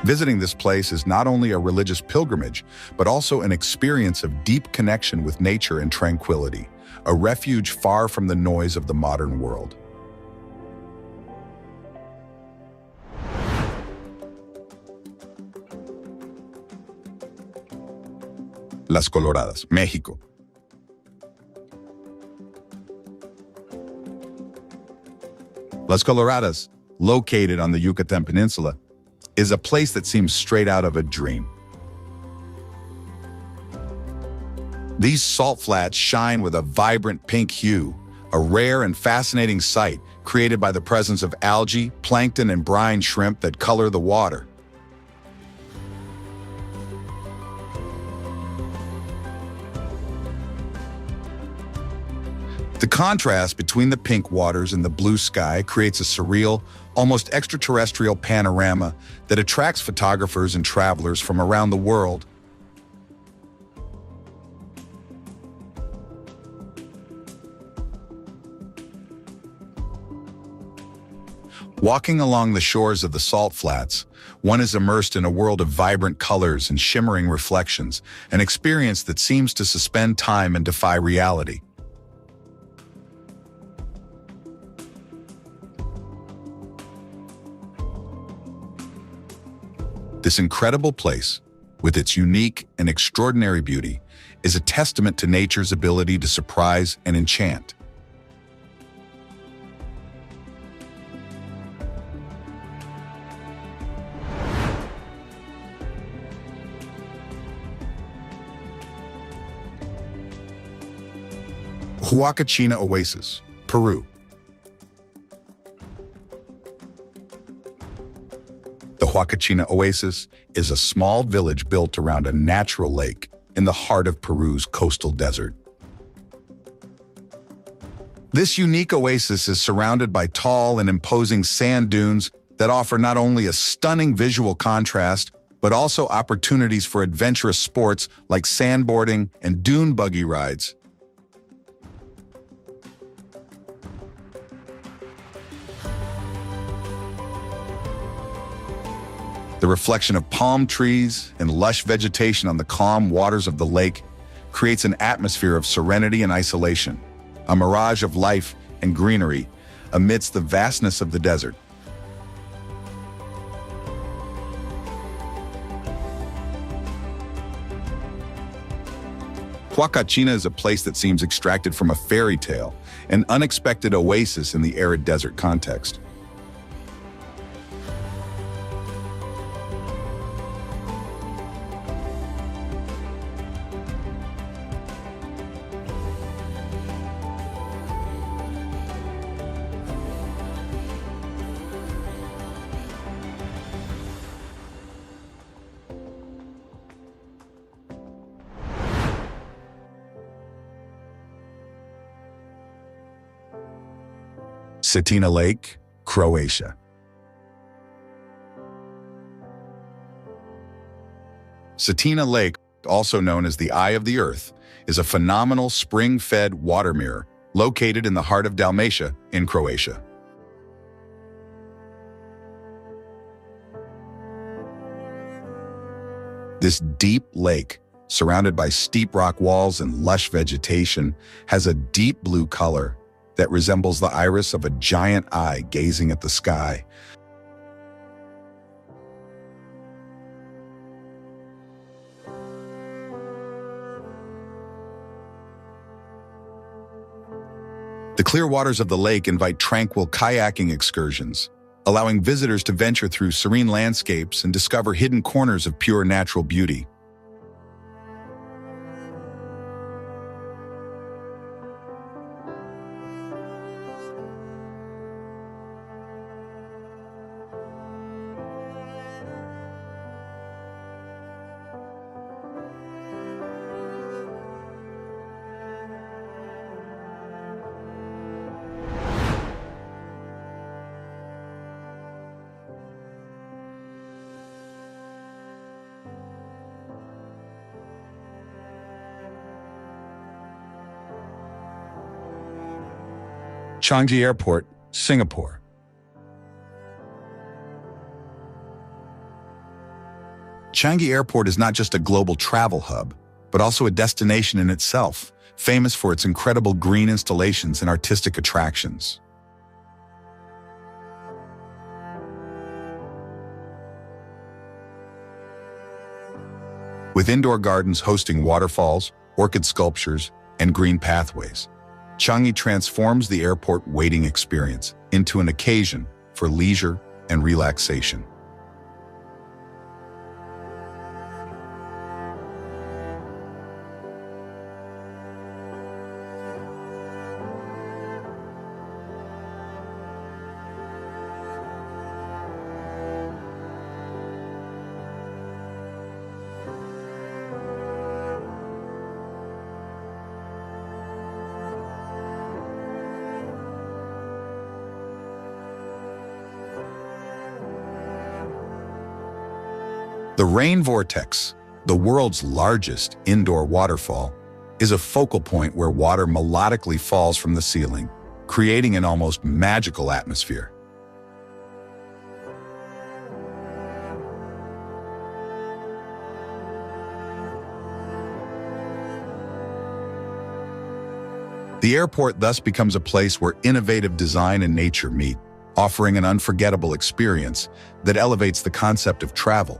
Visiting this place is not only a religious pilgrimage, but also an experience of deep connection with nature and tranquility, a refuge far from the noise of the modern world. Las Coloradas, Mexico. Las Coloradas, located on the Yucatan Peninsula, is a place that seems straight out of a dream. These salt flats shine with a vibrant pink hue, a rare and fascinating sight created by the presence of algae, plankton, and brine shrimp that color the water. The contrast between the pink waters and the blue sky creates a surreal, almost extraterrestrial panorama that attracts photographers and travelers from around the world. Walking along the shores of the salt flats, one is immersed in a world of vibrant colors and shimmering reflections, an experience that seems to suspend time and defy reality. This incredible place, with its unique and extraordinary beauty, is a testament to nature's ability to surprise and enchant. Huacachina Oasis, Peru. The Huacachina Oasis is a small village built around a natural lake in the heart of Peru's coastal desert. This unique oasis is surrounded by tall and imposing sand dunes that offer not only a stunning visual contrast, but also opportunities for adventurous sports like sandboarding and dune buggy rides. The reflection of palm trees and lush vegetation on the calm waters of the lake creates an atmosphere of serenity and isolation, a mirage of life and greenery amidst the vastness of the desert. Huacachina is a place that seems extracted from a fairy tale, an unexpected oasis in the arid desert context. Cetina Lake, Croatia. Cetina Lake, also known as the Eye of the Earth, is a phenomenal spring-fed water mirror located in the heart of Dalmatia in Croatia. This deep lake, surrounded by steep rock walls and lush vegetation, has a deep blue color that resembles the iris of a giant eye gazing at the sky. The clear waters of the lake invite tranquil kayaking excursions, allowing visitors to venture through serene landscapes and discover hidden corners of pure natural beauty. Changi Airport, Singapore. Changi Airport is not just a global travel hub, but also a destination in itself, famous for its incredible green installations and artistic attractions. With indoor gardens hosting waterfalls, orchid sculptures, and green pathways, Changi transforms the airport waiting experience into an occasion for leisure and relaxation. The rain vortex, the world's largest indoor waterfall, is a focal point where water melodically falls from the ceiling, creating an almost magical atmosphere. The airport thus becomes a place where innovative design and nature meet, offering an unforgettable experience that elevates the concept of travel.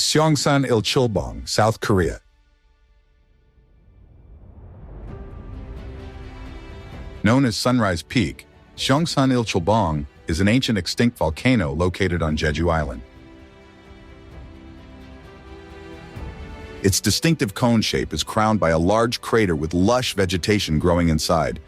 Seongsan-il-chulbong, South Korea. Known as Sunrise Peak, Seongsan-il-chulbong is an ancient extinct volcano located on Jeju Island. Its distinctive cone shape is crowned by a large crater with lush vegetation growing inside.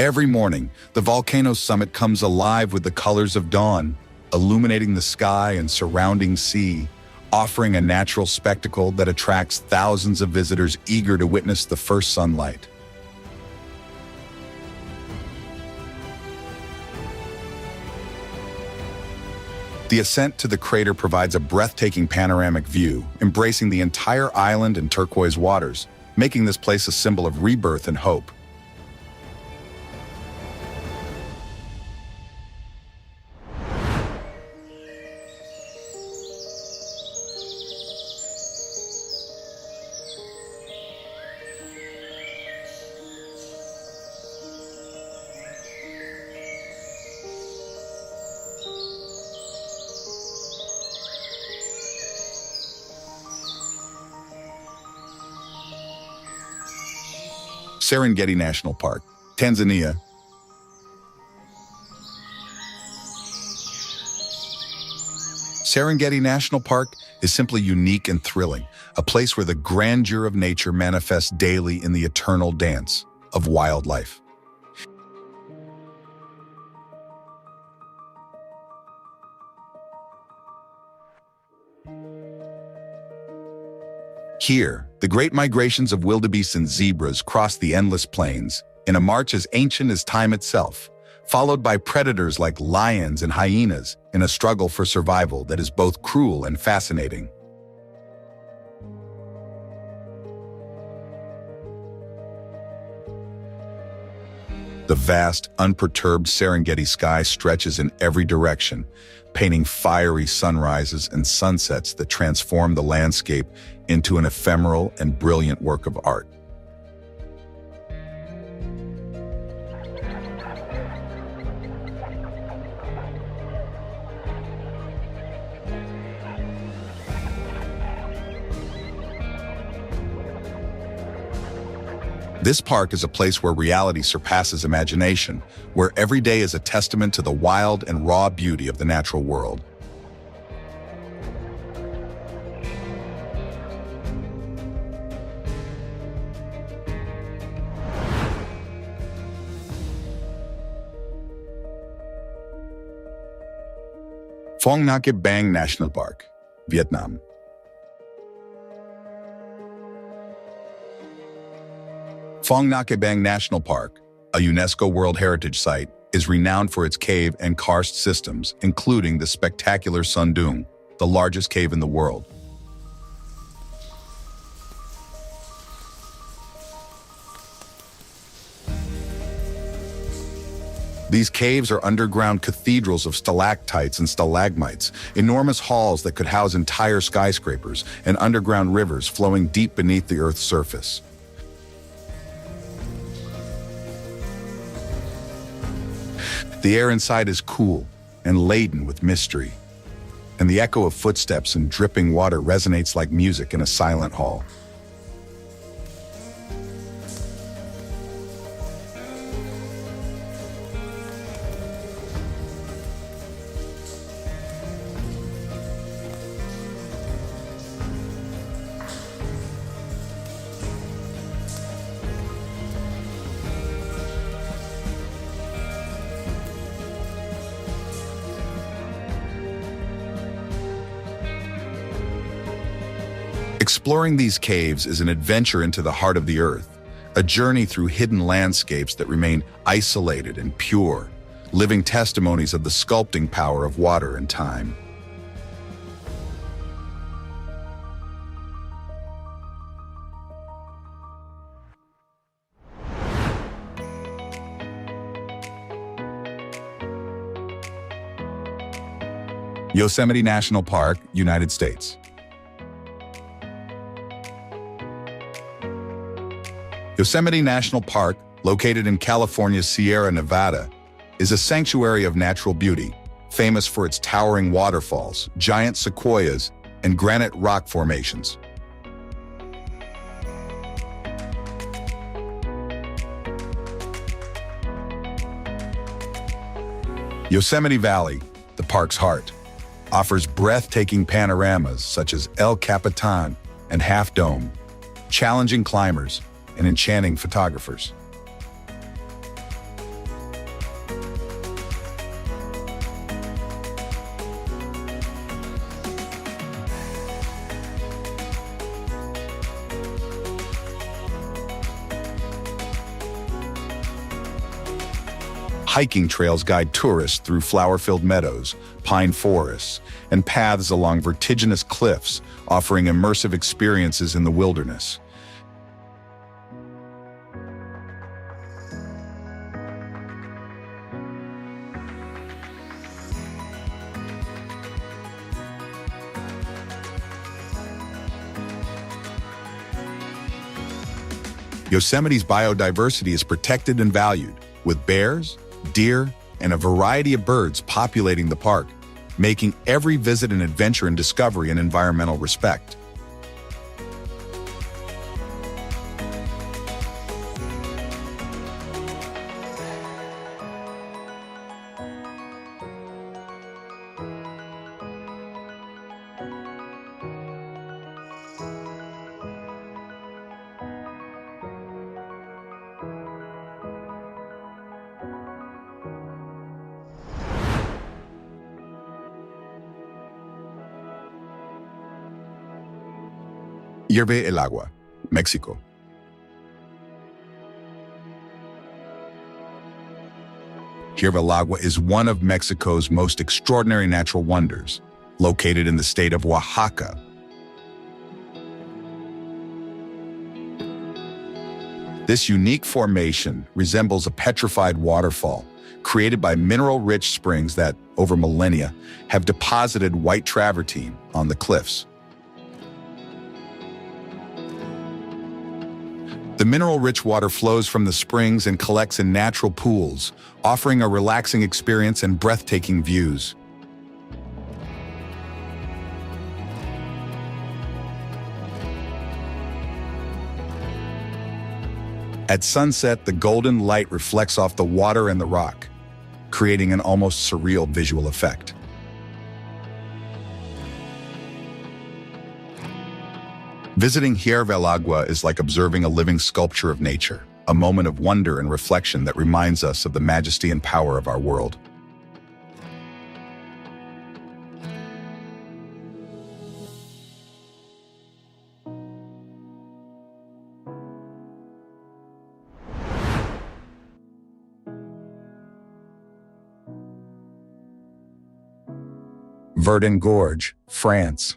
Every morning, the volcano's summit comes alive with the colors of dawn, illuminating the sky and surrounding sea, offering a natural spectacle that attracts thousands of visitors eager to witness the first sunlight. The ascent to the crater provides a breathtaking panoramic view, embracing the entire island and turquoise waters, making this place a symbol of rebirth and hope. Serengeti National Park, Tanzania. Serengeti National Park is simply unique and thrilling, a place where the grandeur of nature manifests daily in the eternal dance of wildlife. Here, the great migrations of wildebeests and zebras cross the endless plains in a march as ancient as time itself, followed by predators like lions and hyenas in a struggle for survival that is both cruel and fascinating. The vast, unperturbed Serengeti sky stretches in every direction, painting fiery sunrises and sunsets that transform the landscape into an ephemeral and brilliant work of art. This park is a place where reality surpasses imagination, where every day is a testament to the wild and raw beauty of the natural world. Phong Nha Bang National Park, Vietnam. Phong Nha Bang National Park, a UNESCO World Heritage Site, is renowned for its cave and karst systems, including the spectacular Sun Dung, the largest cave in the world. These caves are underground cathedrals of stalactites and stalagmites, enormous halls that could house entire skyscrapers, and underground rivers flowing deep beneath the Earth's surface. The air inside is cool and laden with mystery, and the echo of footsteps and dripping water resonates like music in a silent hall. Exploring these caves is an adventure into the heart of the earth, a journey through hidden landscapes that remain isolated and pure, living testimonies of the sculpting power of water and time. Yosemite National Park, United States. Yosemite National Park, located in California's Sierra Nevada, is a sanctuary of natural beauty, famous for its towering waterfalls, giant sequoias, and granite rock formations. Yosemite Valley, the park's heart, offers breathtaking panoramas such as El Capitan and Half Dome, challenging climbers and enchanting photographers. Hiking trails guide tourists through flower-filled meadows, pine forests, and paths along vertiginous cliffs, offering immersive experiences in the wilderness. Yosemite's biodiversity is protected and valued, with bears, deer, and a variety of birds populating the park, making every visit an adventure in discovery and environmental respect. Hierve el agua, Mexico. Hierve el agua is one of Mexico's most extraordinary natural wonders, located in the state of Oaxaca. This unique formation resembles a petrified waterfall, created by mineral-rich springs that, over millennia, have deposited white travertine on the cliffs. The mineral-rich water flows from the springs and collects in natural pools, offering a relaxing experience and breathtaking views. At sunset, the golden light reflects off the water and the rock, creating an almost surreal visual effect. Visiting Hierve el Agua is like observing a living sculpture of nature, a moment of wonder and reflection that reminds us of the majesty and power of our world. Verdun Gorge, France.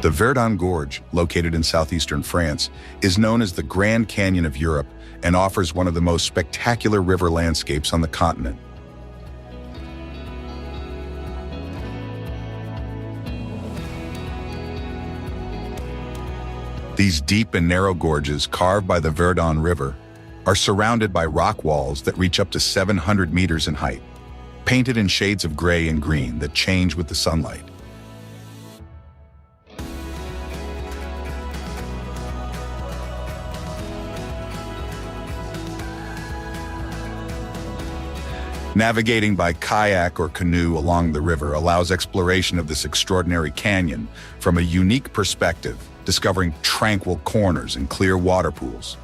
The Verdun Gorge, located in southeastern France, is known as the Grand Canyon of Europe and offers one of the most spectacular river landscapes on the continent. These deep and narrow gorges, carved by the Verdun River, are surrounded by rock walls that reach up to 700 meters in height, painted in shades of gray and green that change with the sunlight. Navigating by kayak or canoe along the river allows exploration of this extraordinary canyon from a unique perspective, discovering tranquil corners and clear water pools.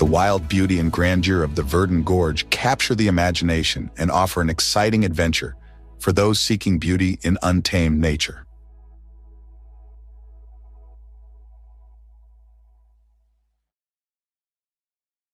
The wild beauty and grandeur of the Verdun Gorge capture the imagination and offer an exciting adventure for those seeking beauty in untamed nature.